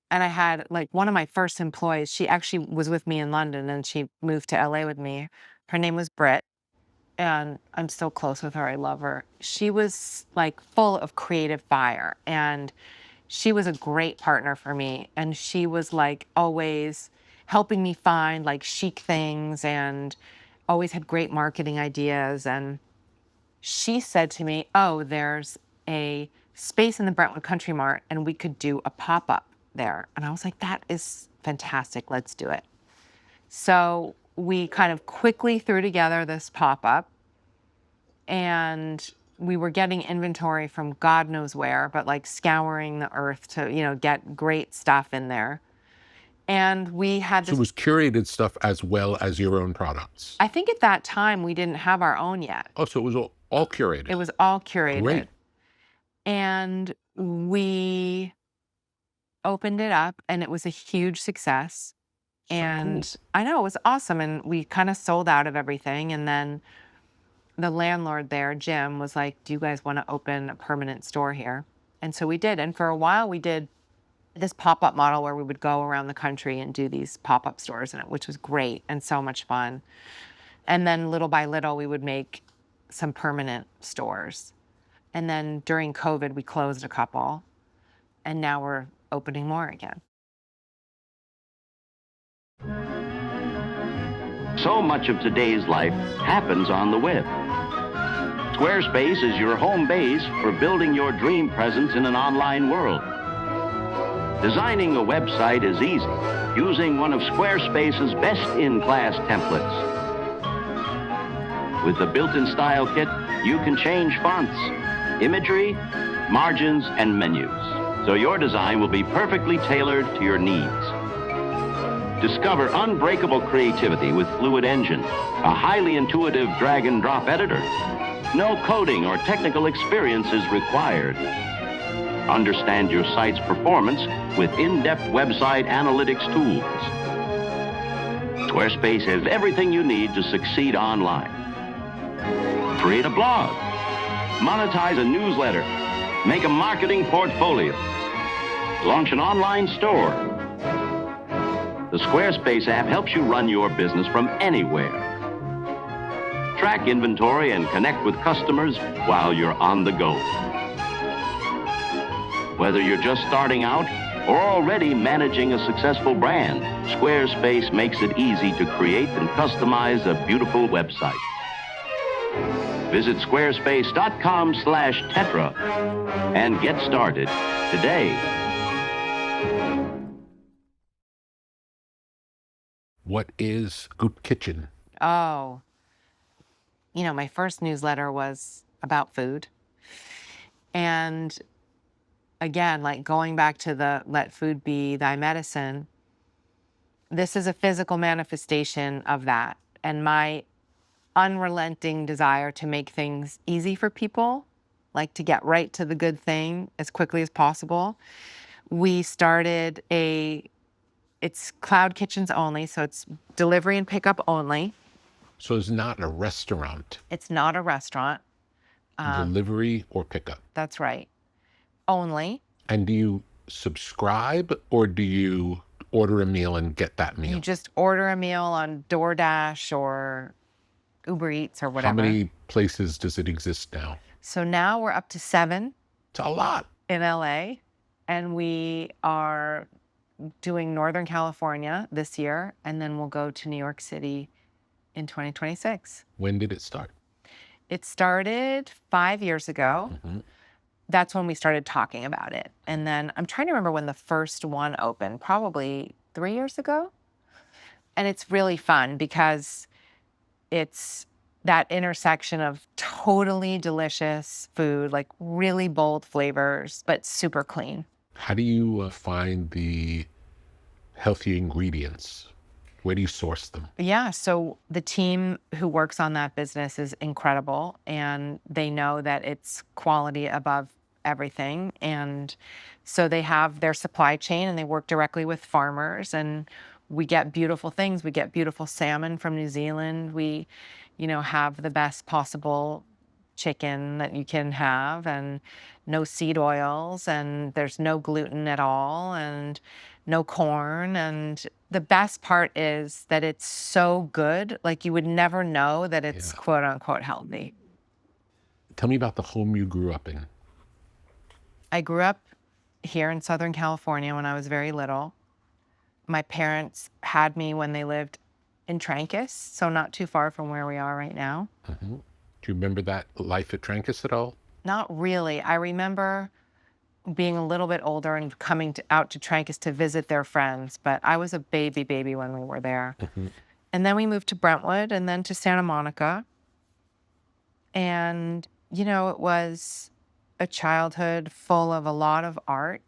And I had like one of my first employees, she actually was with me in London and she moved to LA with me. Her name was Britt, and I'm still close with her. I love her. She was like full of creative fire, and she was a great partner for me. And she was like always helping me find like chic things and always had great marketing ideas. And she said to me, "Oh, there's a space in the Brentwood Country Mart and we could do a pop-up there." And I was like, "That is fantastic. Let's do it." So we kind of quickly threw together this pop-up, and we were getting inventory from God knows where, but like scouring the earth to, get great stuff in there. And we had So this, it was curated stuff as well as your own products. I think at that time we didn't have our own yet. Oh, so it was all curated. It was all curated. Great. And we opened it up and it was a huge success. So And cool. I know it was awesome. And we kind of sold out of everything. And then the landlord there, Jim, was like, "Do you guys want to open a permanent store here?" And so we did. And for a while we did this pop-up model where we would go around the country and do these pop-up stores in it, which was great and so much fun. And then little by little, we would make some permanent stores. And then during COVID, we closed a couple, and now we're opening more again. So much of today's life happens on the web. Squarespace is your home base for building your dream presence in an online world. Designing a website is easy, using one of Squarespace's best-in-class templates. With the built-in style kit, you can change fonts, imagery, margins, and menus, so your design will be perfectly tailored to your needs. Discover unbreakable creativity with Fluid Engine, a highly intuitive drag-and-drop editor. No coding or technical experience is required. Understand your site's performance with in-depth website analytics tools. Squarespace has everything you need to succeed online. Create a blog, monetize a newsletter, make a marketing portfolio, launch an online store. The Squarespace app helps you run your business from anywhere. Track inventory and connect with customers while you're on the go. Whether you're just starting out or already managing a successful brand, Squarespace makes it easy to create and customize a beautiful website. Visit squarespace.com/Tetra and get started today. What is Goop Kitchen? Oh, my first newsletter was about food. And again, like going back to the let food be thy medicine, this is a physical manifestation of that. And my unrelenting desire to make things easy for people, like to get right to the good thing as quickly as possible. We started it's cloud kitchens only, so it's delivery and pickup only. So it's not a restaurant. It's not a restaurant. Delivery or pickup. That's right. Only. And do you subscribe or do you order a meal and get that meal? You just order a meal on DoorDash or Uber Eats or whatever. How many places does it exist now? So now we're up to 7 It's a lot. in LA, and we are doing Northern California this year, and then we'll go to New York City in 2026. When did it start? It started 5 years ago. Mm-hmm. That's when we started talking about it. And then I'm trying to remember when the first one opened, probably 3 years ago. And it's really fun because it's that intersection of totally delicious food, like really bold flavors, but super clean. How do you find the healthy ingredients Where do you source them? Yeah, so the team who works on that business is incredible, and they know that it's quality above everything. And so they have their supply chain and they work directly with farmers, and we get beautiful things. We get beautiful salmon from New Zealand. We, have the best possible chicken that you can have, and no seed oils, and there's no gluten at all, and no corn. And the best part is that it's so good, like you would never know that it's Yeah. quote unquote healthy. Tell me about the home you grew up in. I grew up here in Southern California when I was very little. My parents had me when they lived in Trancas, so not too far from where we are right now. Do you remember that life at Trancas at all? Not really. I remember being a little bit older and coming out to Trancas to visit their friends, but I was a baby when we were there. And then we moved to Brentwood and then to Santa Monica. And, it was a childhood full of a lot of art.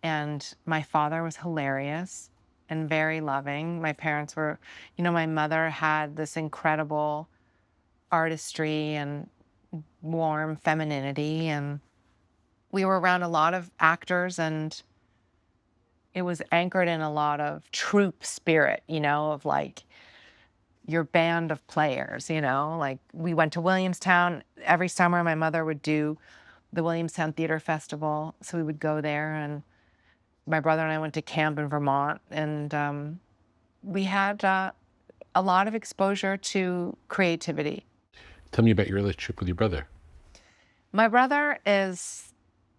And my father was hilarious and very loving. My parents were, my mother had this incredible artistry and warm femininity. And we were around a lot of actors, and it was anchored in a lot of troupe spirit, of like your band of players, like we went to Williamstown every summer. My mother would do the Williamstown Theater Festival. So we would go there, and my brother and I went to camp in Vermont, and we had a lot of exposure to creativity. Tell me about your relationship with your brother. My brother is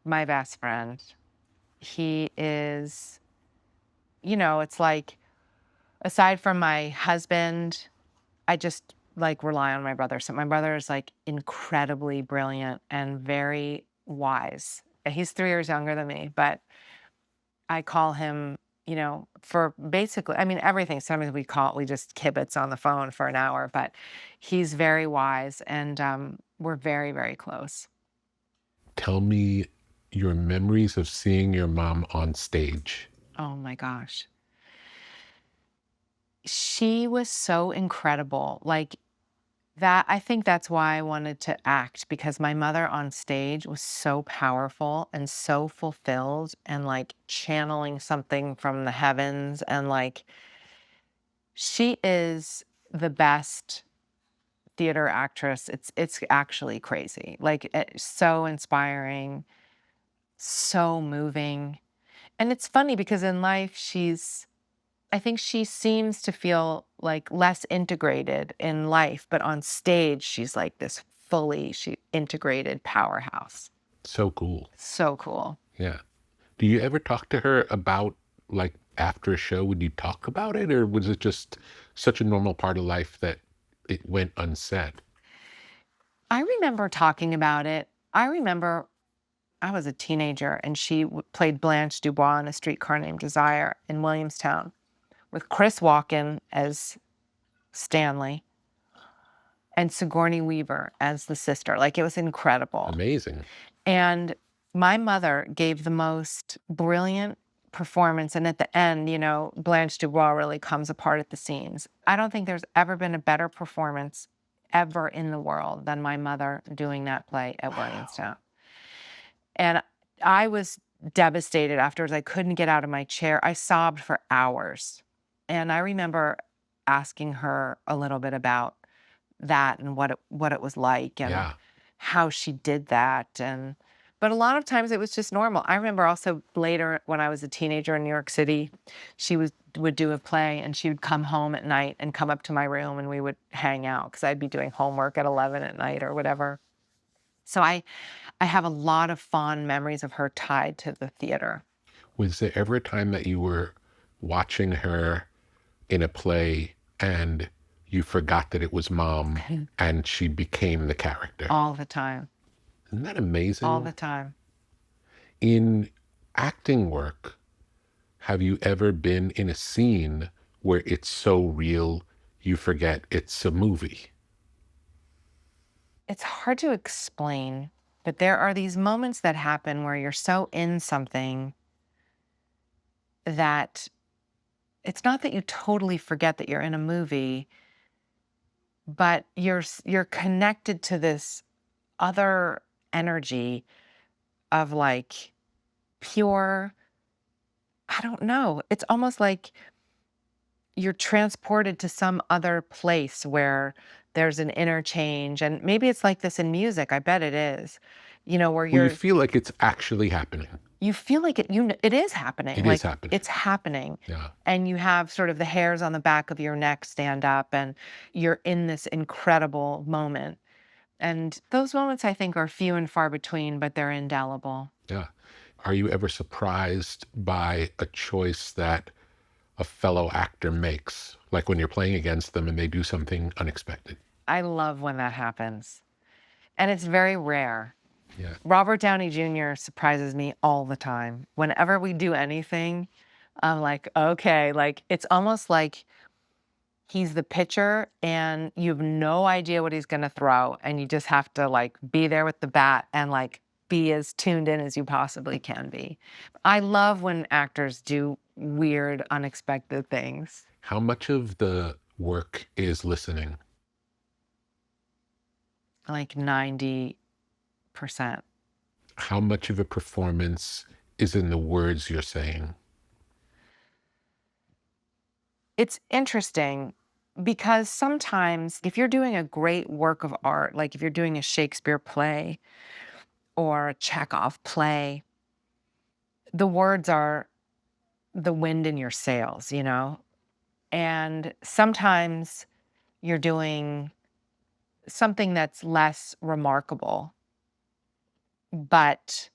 my best friend. He is, it's like, aside from my husband, I just like rely on my brother. So my brother is like incredibly brilliant and very wise. He's 3 years younger than me, but I call him, for basically, everything. Sometimes we just kibitz on the phone for an hour, but he's very wise, and we're very, very close. Tell me your memories of seeing your mom on stage. Oh my gosh. She was so incredible. Like that, I think that's why I wanted to act, because my mother on stage was so powerful and so fulfilled and like channeling something from the heavens. And like, she is the best theater actress. It's actually crazy. Like, so inspiring, so moving. And it's funny because in life, I think she seems to feel like less integrated in life, but on stage, she's like this she integrated powerhouse. So cool. So cool. Yeah. Do you ever talk to her about, like, after a show, would you talk about it, or was it just such a normal part of life that it went unsaid? I remember talking about it. I remember I was a teenager and she played Blanche Dubois in A Streetcar Named Desire in Williamstown with Chris Walken as Stanley and Sigourney Weaver as the sister. Like, it was incredible. Amazing. And my mother gave the most brilliant performance. And at the end, Blanche Dubois really comes apart at the seams. I don't think there's ever been a better performance ever in the world than my mother doing that play at Williamstown. And I was devastated afterwards. I couldn't get out of my chair. I sobbed for hours. And I remember asking her a little bit about that and what it was like, and how she did that. But a lot of times it was just normal. I remember also later when I was a teenager in New York City, she would do a play, and she would come home at night and come up to my room, and we would hang out because I'd be doing homework at 11 at night or whatever. So I have a lot of fond memories of her tied to the theater. Was there ever a time that you were watching her in a play and you forgot that it was mom and she became the character? All the time. Isn't that amazing? All the time. In acting work, have you ever been in a scene where it's so real you forget it's a movie? It's hard to explain, but there are these moments that happen where you're so in something that it's not that you totally forget that you're in a movie, but you're connected to this other energy of like pure, I don't know. It's almost like you're transported to some other place where there's an interchange. And maybe it's like this in music. I bet it is. Where Well, you feel like it's actually happening. you feel like it is happening. It Like is happening. it's happening. Yeah. And you have sort of the hairs on the back of your neck stand up and you're in this incredible moment. And those moments I think are few and far between, but they're indelible. Yeah. Are you ever surprised by a choice that a fellow actor makes, like when you're playing against them and they do something unexpected? I love when that happens. And it's very rare. Yeah. Robert Downey Jr. surprises me all the time. Whenever we do anything, I'm like, okay, like it's almost like he's the pitcher and you have no idea what he's going to throw. And you just have to like be there with the bat and like be as tuned in as you possibly can be. I love when actors do weird, unexpected things. How much of the work is listening? Like 90%. How much of a performance is in the words you're saying? It's interesting because sometimes if you're doing a great work of art, like if you're doing a Shakespeare play or a Chekhov play, the words are the wind in your sails, And sometimes you're doing something that's less remarkable, but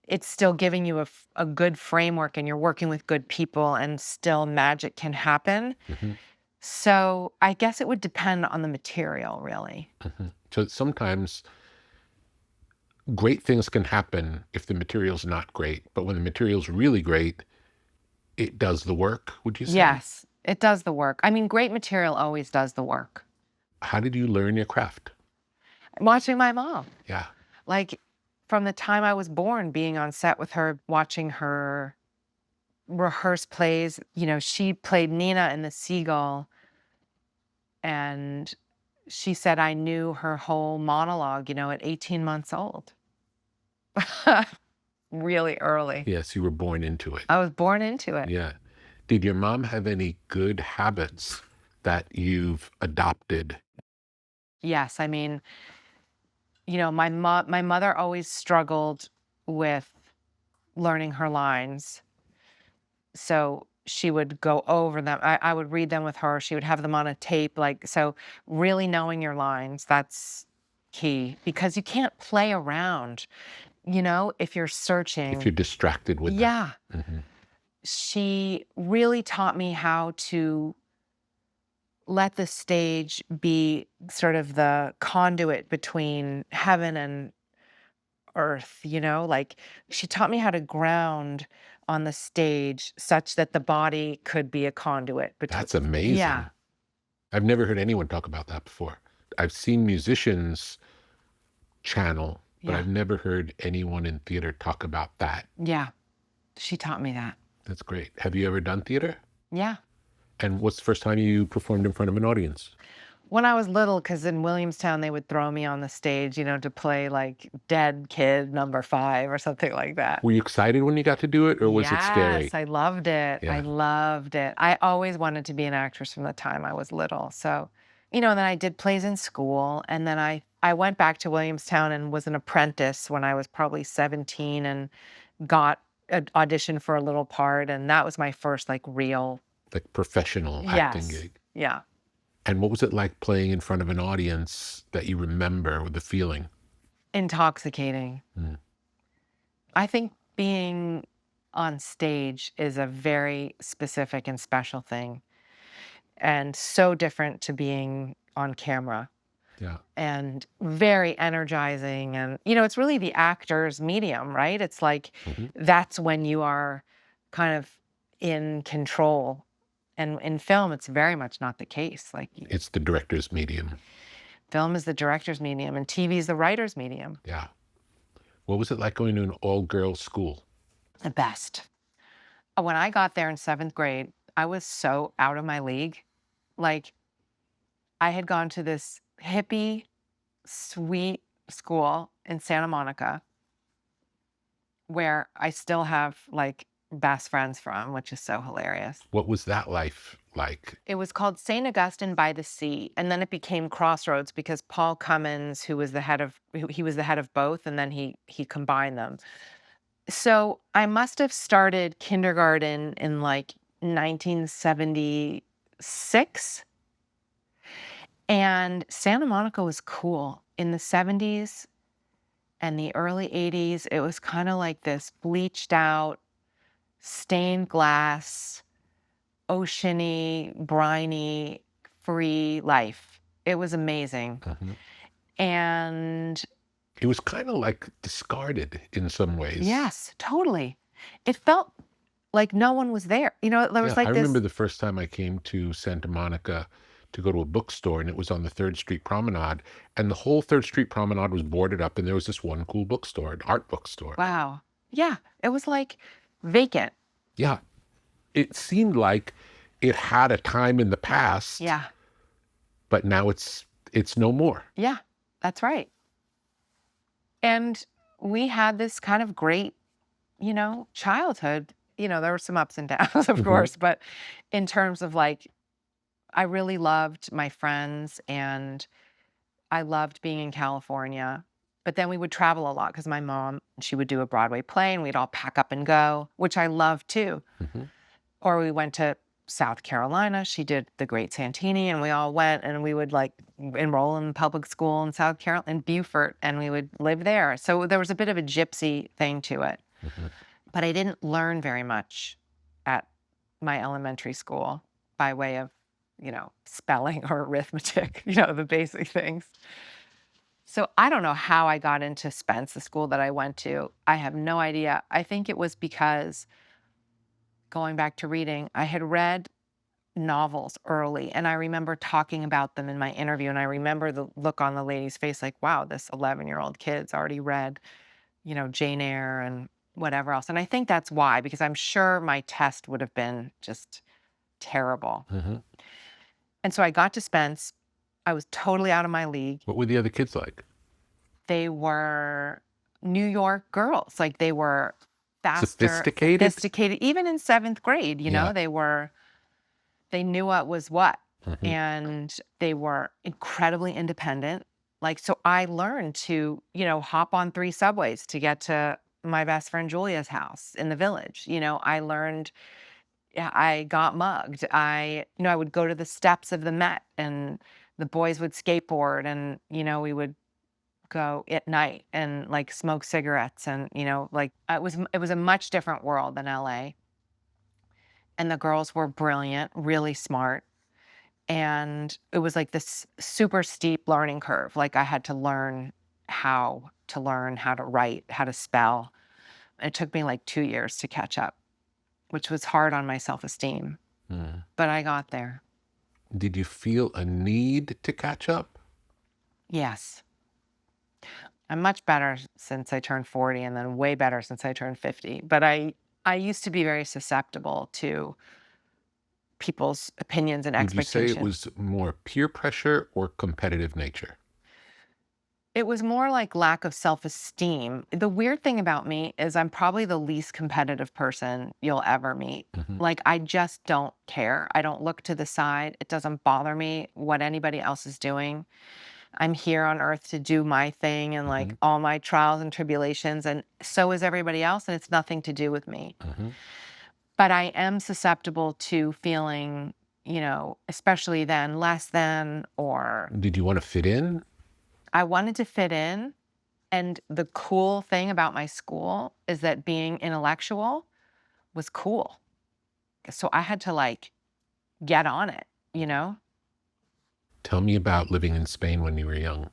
it's still giving you a good framework and you're working with good people and still magic can happen. Mm-hmm. So I guess it would depend on the material, really. Mm-hmm. So sometimes great things can happen if the material's not great, but when the material's really great, it does the work, would you say? Yes, it does the work. I mean, great material always does the work. How did you learn your craft? Watching my mom. Yeah. Like from the time I was born, being on set with her, watching her rehearse plays. She played Nina in The Seagull, and she said I knew her whole monologue, at 18 months old. Really early. Yes, you were born into it. I was born into it. Yeah. Did your mom have any good habits that you've adopted? Yes, I mean, my mother always struggled with learning her lines. So she would go over them. I would read them with her. She would have them on a tape. So really knowing your lines, that's key because you can't play around, if you're searching. If you're distracted with Yeah. that. Mm-hmm. She really taught me how to let the stage be sort of the conduit between heaven and earth, like she taught me how to ground on the stage such that the body could be a conduit. That's amazing. Yeah. I've never heard anyone talk about that before. I've seen musicians channel, but Yeah. I've never heard anyone in theater talk about that. Yeah. She taught me that. That's great. Have you ever done theater? Yeah. And what's the first time you performed in front of an audience? When I was little, because in Williamstown, they would throw me on the stage, to play like Dead Kid number 5 or something like that. Were you excited when you got to do it, or was it scary? Yes, I loved it. Yeah. I loved it. I always wanted to be an actress from the time I was little. So, and then I did plays in school. And then I went back to Williamstown and was an apprentice when I was probably 17 and got an audition for a little part. And that was my first real. Like professional acting gig. Yeah. And what was it like playing in front of an audience that you remember with the feeling? Intoxicating. Mm. I think being on stage is a very specific and special thing, and so different to being on camera. Yeah. And very energizing. And, it's really the actor's medium, right? It's like that's when you are kind of in control. And in film, it's very much not the case. It's the director's medium. Film is the director's medium and TV is the writer's medium. Yeah. What was it like going to an all-girls school? The best. When I got there in 7th grade, I was so out of my league. Like, I had gone to this hippie, sweet school in Santa Monica where I still have like best friends from, which is so hilarious. What was that life like? It was called St. Augustine by the Sea, and then it became Crossroads because Paul Cummins, who was the head of he was the head of both, and then he combined them. So I must have started kindergarten in like 1976, and Santa Monica was cool in the 70s and the early 80s. It was kind of like this bleached out, stained glass, oceany, briny, free life. It was amazing. Mhm. And It was kind of like discarded in some ways. yes, totally. It felt like no one was there. There was Yeah, like I this. remember the first time I came to Santa Monica to go to a bookstore, and it was on the 3rd Street Promenade, and the whole 3rd Street Promenade was boarded up, and there was this one cool bookstore, an art bookstore. Wow. Yeah, it was like vacant. Yeah, it seemed like it had a time in the past, Yeah. but now it's no more. Yeah, that's right. And we had this kind of great, childhood. There were some ups and downs, of Mhm. course, but in terms of like, I really loved my friends and I loved being in California. But then we would travel a lot because my mom, she would do a Broadway play and we'd all pack up and go, which I loved too. Mhm. Or we went to South Carolina. She did the Great Santini, and we all went and we would like enroll in public school in South Carolina, in Beaufort, and we would live there. So there was a bit of a gypsy thing to it. Mhm. But I didn't learn very much at my elementary school by way of, spelling or arithmetic, the basic things. So I don't know how I got into Spence, the school that I went to. I have no idea. I think it was because, going back to reading, I had read novels early and I remember talking about them in my interview, and I remember the look on the lady's face like, wow, this 11-year-old kid's already read, Jane Eyre and whatever else. And I think that's why, because I'm sure my test would have been just terrible. Mhm. And so I got to Spence. I was totally out of my league. What were the other kids like? They were New York girls. Like, they were faster, Sophisticated? even in 7th grade, Yeah. they knew what was what. Mhm. And they were incredibly independent. Like, so I learned to, hop on 3 subways to get to my best friend Julia's house in the village. I learned, yeah, I got mugged. I would go to the steps of the Met and the boys would skateboard, and, we would go at night and like smoke cigarettes, and, like it was a much different world than LA. And the girls were brilliant, really smart. And it was like this super steep learning curve. Like, I had to learn how to write, how to spell. It took me like 2 years to catch up, which was hard on my self-esteem, Mm. but I got there. Did you feel a need to catch up? Yes. I'm much better since I turned 40, and then way better since I turned 50. But I used to be very susceptible to people's opinions and Would you say expectations. it was more peer pressure or competitive nature? It was more like lack of self-esteem. The weird thing about me is I'm probably the least competitive person you'll ever meet. Mhm. Like, I just don't care. I don't look to the side. It doesn't bother me what anybody else is doing. I'm here on earth to do my thing and like Mhm. all my trials and tribulations, and so is everybody else, and it's nothing to do with me. Mhm. But I am susceptible to feeling, especially then, less than, or Did you want to fit in? I wanted to fit in. And the cool thing about my school is that being intellectual was cool. So I had to like get on it, Tell me about living in Spain when you were young.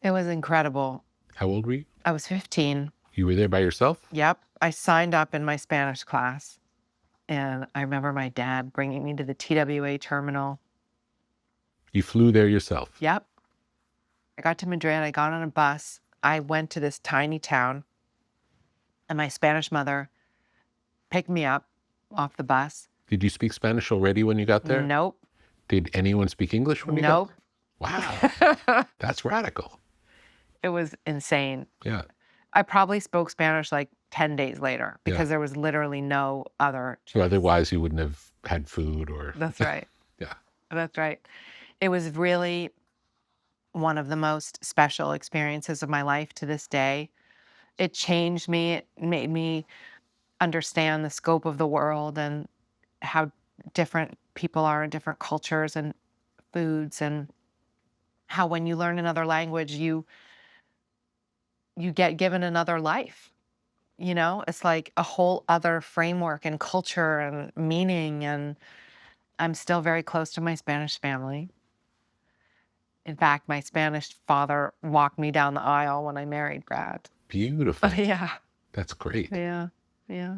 It was incredible. How old were you? I was 15. You were there by yourself? Yep. I signed up in my Spanish class. And I remember my dad bringing me to the TWA terminal. You flew there yourself? Yep. I got to Madrid. I got on a bus. I went to this tiny town. And my Spanish mother picked me up off the bus. Did you speak Spanish already when you got there? Nope. Did anyone speak English when you got Nope. there? Wow, that's radical. It was insane. Yeah. I probably spoke Spanish like 10 days later Yeah. because there was literally no other So choice. otherwise you wouldn't have had food or... That's right. Yeah. That's right. It was really one of the most special experiences of my life to this day. It changed me. It made me understand the scope of the world and how different people are in different cultures and foods, and how when you learn another language, you get given another life. You know, it's like a whole other framework and culture and meaning. And I'm still very close to my Spanish family. In fact, my Spanish father walked me down the aisle when I married Brad. Beautiful. Yeah. That's great. Yeah. Yeah.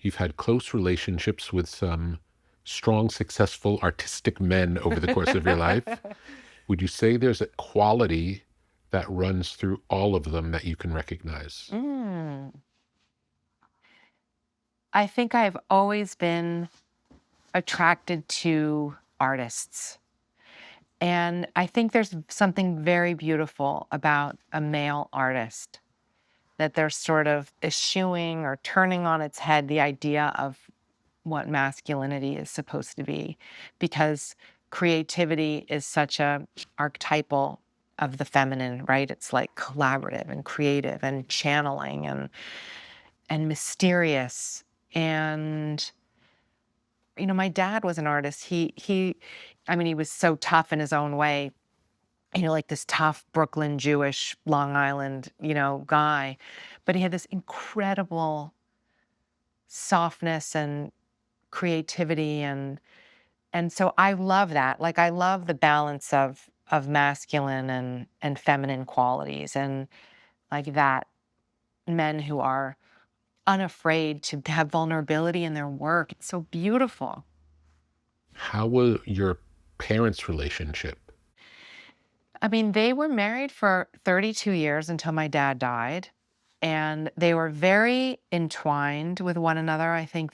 You've had close relationships with some strong, successful, artistic men over the course of your life. Would you say there's a quality that runs through all of them that you can recognize? I think I've always been attracted to artists. And I think there's something very beautiful about a male artist, that they're sort of eschewing or turning on its head the idea of what masculinity is supposed to be, because creativity is such a archetypal of the feminine, right? It's like collaborative and creative and channeling and mysterious. And you know, my dad was an artist. I mean, he was so tough in his own way, you know, like this tough Brooklyn Jewish Long Island, you know, guy. But he had this incredible softness and creativity, and so I love that. Like, I love the balance of masculine and feminine qualities, and like that, men who are unafraid to have vulnerability in their work. It's so beautiful. How was your parents' relationship? I mean, they were married for 32 years until my dad died, and they were very entwined with one another. I think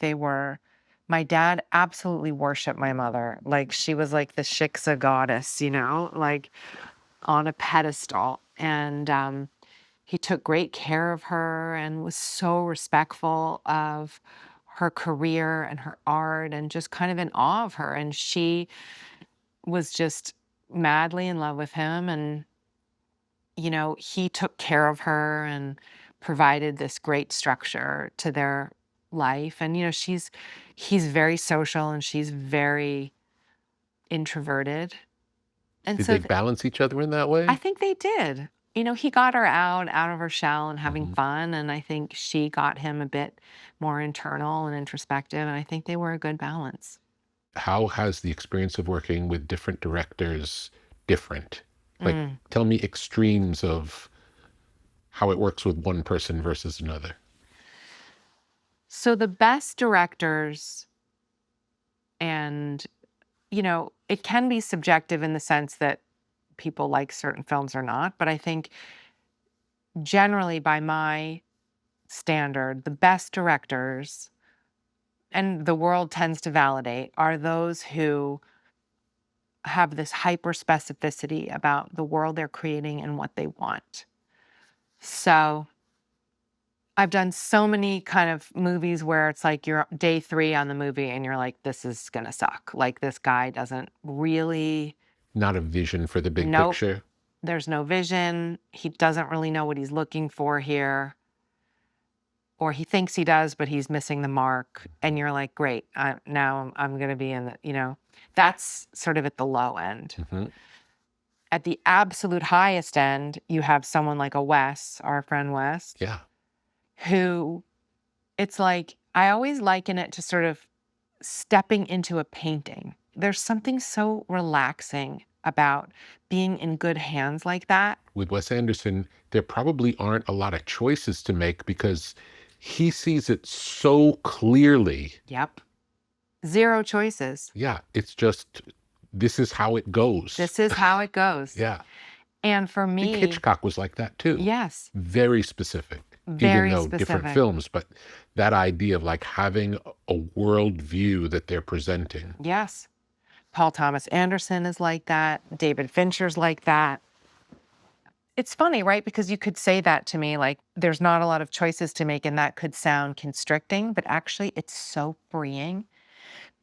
my dad absolutely worshiped my mother. Like, she was like the Shiksa goddess, you know, like on a pedestal. And he took great care of her and was so respectful of her career and her art, and just kind of in awe of her. And she was just madly in love with him. And, you know, he took care of her and provided this great structure to their life. And, you know, he's very social and she's very introverted. And Did so they balance each other in that way? I think they did. You know, he got her out of her shell and having fun. And I think she got him a bit more internal and introspective. And I think they were a good balance. How has the experience of working with different directors different? Like, tell me extremes of how it works with one person versus another. So the best directors, and, you know, it can be subjective in the sense that people like certain films or not, but I think generally, by my standard, the best directors, and the world tends to validate, are those who have this hyper specificity about the world they're creating and what they want. So I've done so many kind of movies where it's like you're day 3 on the movie and you're like, this is gonna suck. Like, this guy doesn't really... Not a vision for the big Nope. picture. There's no vision. He doesn't really know what he's looking for here. Or he thinks he does, but he's missing the mark. And you're like, great, now I'm gonna be in the, you know, that's sort of at the low end. At the absolute highest end, you have someone like a Wes, our friend Wes. Yeah. Who, it's like, I always liken it to sort of stepping into a painting. There's something so relaxing about being in good hands like that. With Wes Anderson, there probably aren't a lot of choices to make because he sees it so clearly. Yep. 0 choices. Yeah, it's just, this is how it goes. This is how it goes. Yeah. And for I me... think Hitchcock was like that too. Yes. Very specific. even Very though different specific. films, but that idea of like having a world view that they're presenting. Yes. Paul Thomas Anderson is like that. David Fincher's like that. It's funny, right? Because you could say that to me, like, there's not a lot of choices to make, and that could sound constricting, but actually, it's so freeing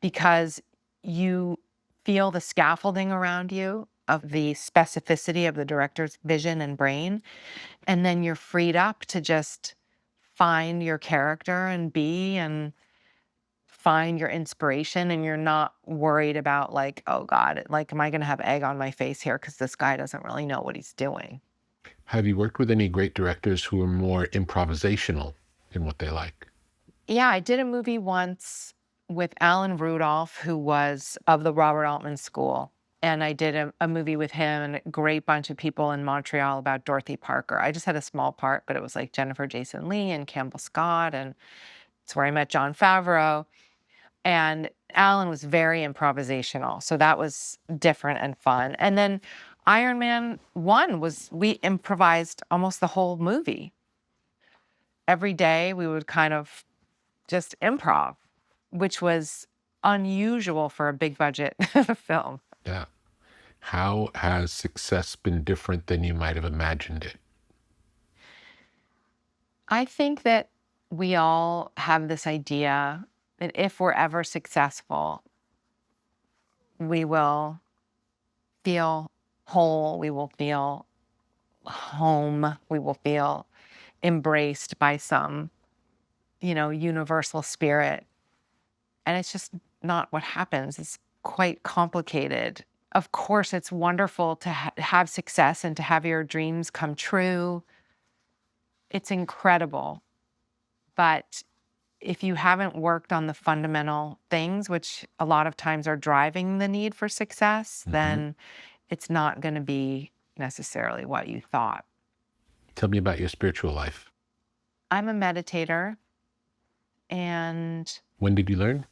because you feel the scaffolding around you of the specificity of the director's vision and brain, and then you're freed up to just find your character and be and find your inspiration, and you're not worried about like, oh God, like, am I going to have egg on my face here because this guy doesn't really know what he's doing? Have you worked with any great directors who are more improvisational in what they like? Yeah, I did a movie once with Alan Rudolph, who was of the Robert Altman School. And I did a movie with him and a great bunch of people in Montreal about Dorothy Parker. I just had a small part, but it was like Jennifer Jason Leigh and Campbell Scott. And it's where I met Jon Favreau. And Alan was very improvisational. So that was different and fun. And then Iron Man 1 was, we improvised almost the whole movie. Every day we would kind of just improv, which was unusual for a big budget film. Yeah. How has success been different than you might have imagined it? I think that we all have this idea that if we're ever successful, we will feel whole, we will feel home, we will feel embraced by some, universal spirit. And it's just not what happens. It's quite complicated. Of course, it's wonderful to have success and to have your dreams come true. It's incredible. But if you haven't worked on the fundamental things, which a lot of times are driving the need for success, then it's not going to be necessarily what you thought. Tell me about your spiritual life. I'm a meditator, and When did you learn?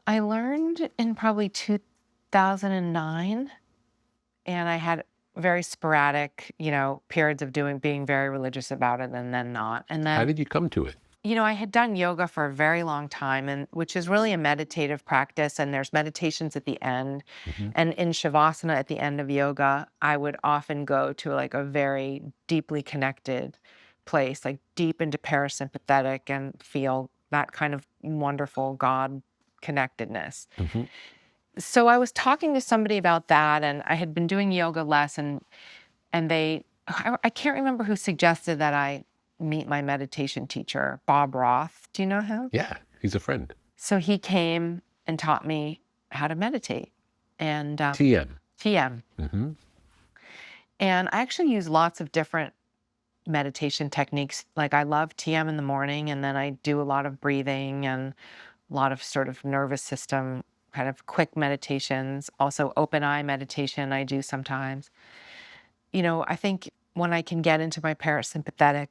I learned in probably 2009, and I had very sporadic, periods of being very religious about it and then not. And How then, did you come to it? I had done yoga for a very long time, and which is really a meditative practice, and there's meditations at the end. And in Shavasana at the end of yoga, I would often go to like a very deeply connected place, like deep into parasympathetic, and feel that kind of wonderful God connectedness. So I was talking to somebody about that, and I had been doing yoga less, and I can't remember who suggested that I meet my meditation teacher, Bob Roth. Do you know him? Yeah, he's a friend. So he came and taught me how to meditate. And TM. TM. And I actually use lots of different meditation techniques. Like I love TM in the morning, and then I do a lot of breathing and a lot of sort of nervous system kind of quick meditations. Also open eye meditation I do sometimes. I think when I can get into my parasympathetic,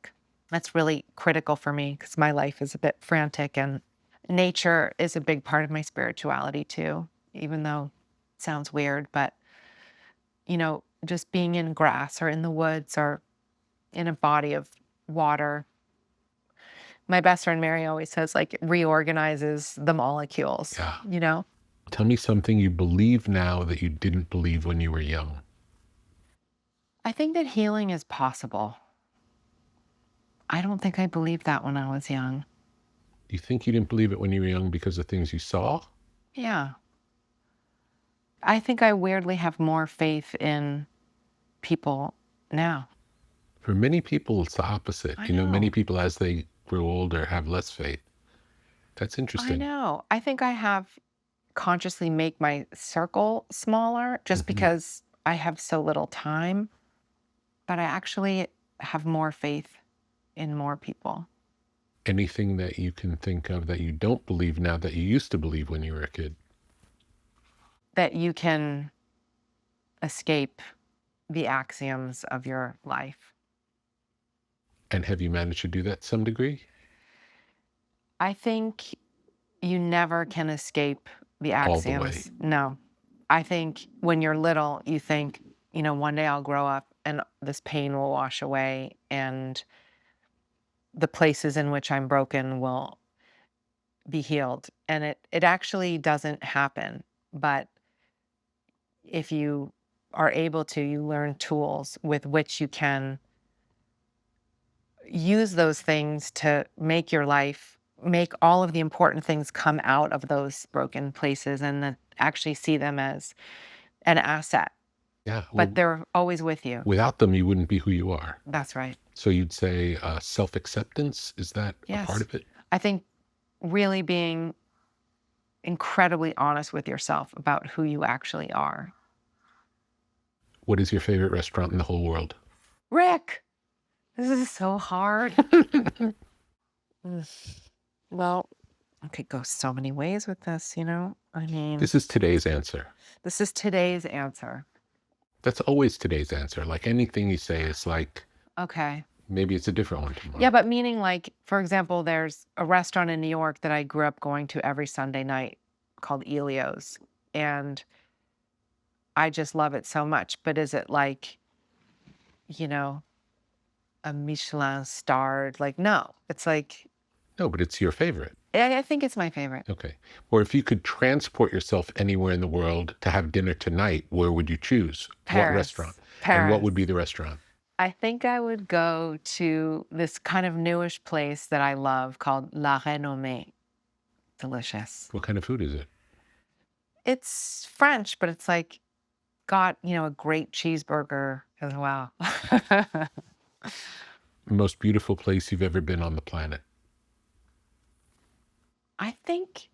that's really critical for me because my life is a bit frantic, and nature is a big part of my spirituality too, even though it sounds weird, but just being in grass or in the woods or in a body of water. My best friend Mary always says, like, it reorganizes the molecules. Yeah. Tell me something you believe now that you didn't believe when you were young. I think that healing is possible. I don't think I believed that when I was young. Do you think you didn't believe it when you were young because of things you saw? Yeah. I think I weirdly have more faith in people now. For many people, it's the opposite. I know. Many people as they grow older have less faith. That's interesting. I know. I think I have consciously make my circle smaller just because I have so little time. But I actually have more faith in more people. Anything that you can think of that you don't believe now that you used to believe when you were a kid? That you can escape the axioms of your life. And have you managed to do that to some degree? I think you never can escape the All the axioms. way. No. I think when you're little, you think, one day I'll grow up and this pain will wash away and the places in which I'm broken will be healed. And it actually doesn't happen. But if you are able to, you learn tools with which you can use those things to make your life, make all of the important things come out of those broken places, and then actually see them as an asset. Yeah. But they're always with you. Without them, you wouldn't be who you are. That's right. So you'd say self-acceptance, is that a Yes. part of it? I think really being incredibly honest with yourself about who you actually are. What is your favorite restaurant in the whole world? Rick, this is so hard. Well, I could go so many ways with this, you know? I mean, This is today's answer. this is today's answer. That's always today's answer. Like anything you say is like, Okay. maybe it's a different one tomorrow. Yeah, but meaning like, for example, there's a restaurant in New York that I grew up going to every Sunday night called Elio's. And I just love it so much. But is it like, you know, a Michelin starred? Like, no. It's like, No, but it's your favorite. I think it's my favorite. Okay. Or if you could transport yourself anywhere in the world to have dinner tonight, where would you choose? Paris. What restaurant? Paris. And what would be the restaurant? I think I would go to this kind of newish place that I love called La Renommée. Delicious. What kind of food is it? It's French, but it's like got, you know, a great cheeseburger as well. Most beautiful place you've ever been on the planet? I think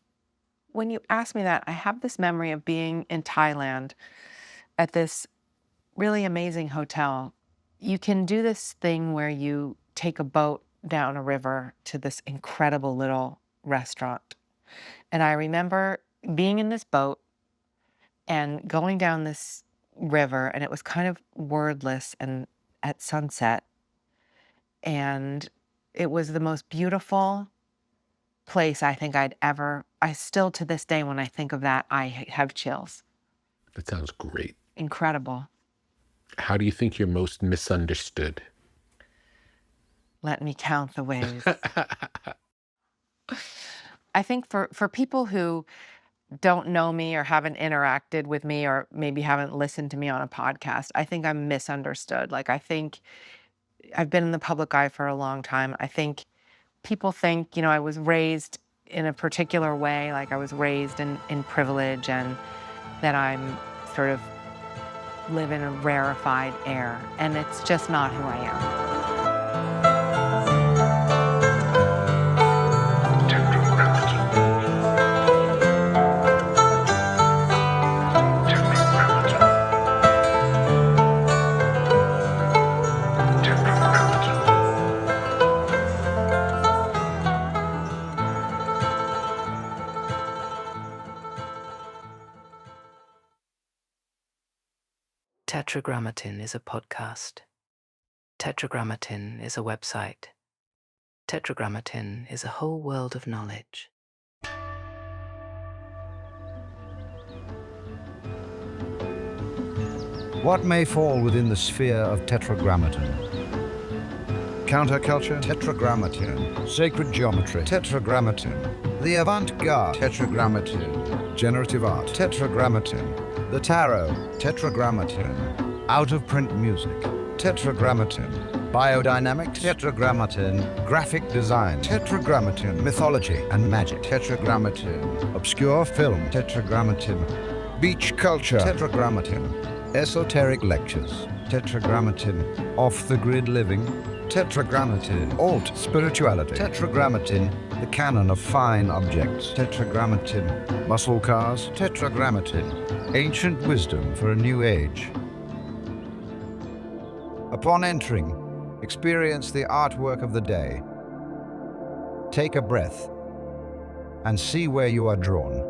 when you ask me that, I have this memory of being in Thailand at this really amazing hotel. You can do this thing where you take a boat down a river to this incredible little restaurant. And I remember being in this boat and going down this river, and it was kind of wordless and at sunset. And it was the most beautiful place I think I still to this day, when I think of that, I have chills. That sounds great. Incredible. How do you think you're most misunderstood? Let me count the ways. I think for people who don't know me or haven't interacted with me or maybe haven't listened to me on a podcast, I think I'm misunderstood. Like, I think I've been in the public eye for a long time. I think people think, you know, I was raised in a particular way, like I was raised in privilege, and that I'm sort of live in a rarefied air, and it's just not who I am. Tetragrammaton is a podcast. Tetragrammaton is a website. Tetragrammaton is a whole world of knowledge. What may fall within the sphere of Tetragrammaton? Counterculture? Tetragrammaton. Sacred geometry? Tetragrammaton. The avant-garde? Tetragrammaton. Generative art? Tetragrammaton. The tarot? Tetragrammaton. Out-of-print music? Tetragrammaton. Biodynamics? Tetragrammaton. Graphic design? Tetragrammaton. Mythology and magic? Tetragrammaton. Obscure film? Tetragrammaton. Beach culture? Tetragrammaton. Esoteric lectures? Tetragrammaton. Off-the-grid living? Tetragrammaton. Alt spirituality? Tetragrammaton. The canon of fine objects? Tetragrammaton. Muscle cars? Tetragrammaton. Ancient wisdom for a new age. Upon entering, experience the artwork of the day. Take a breath and see where you are drawn.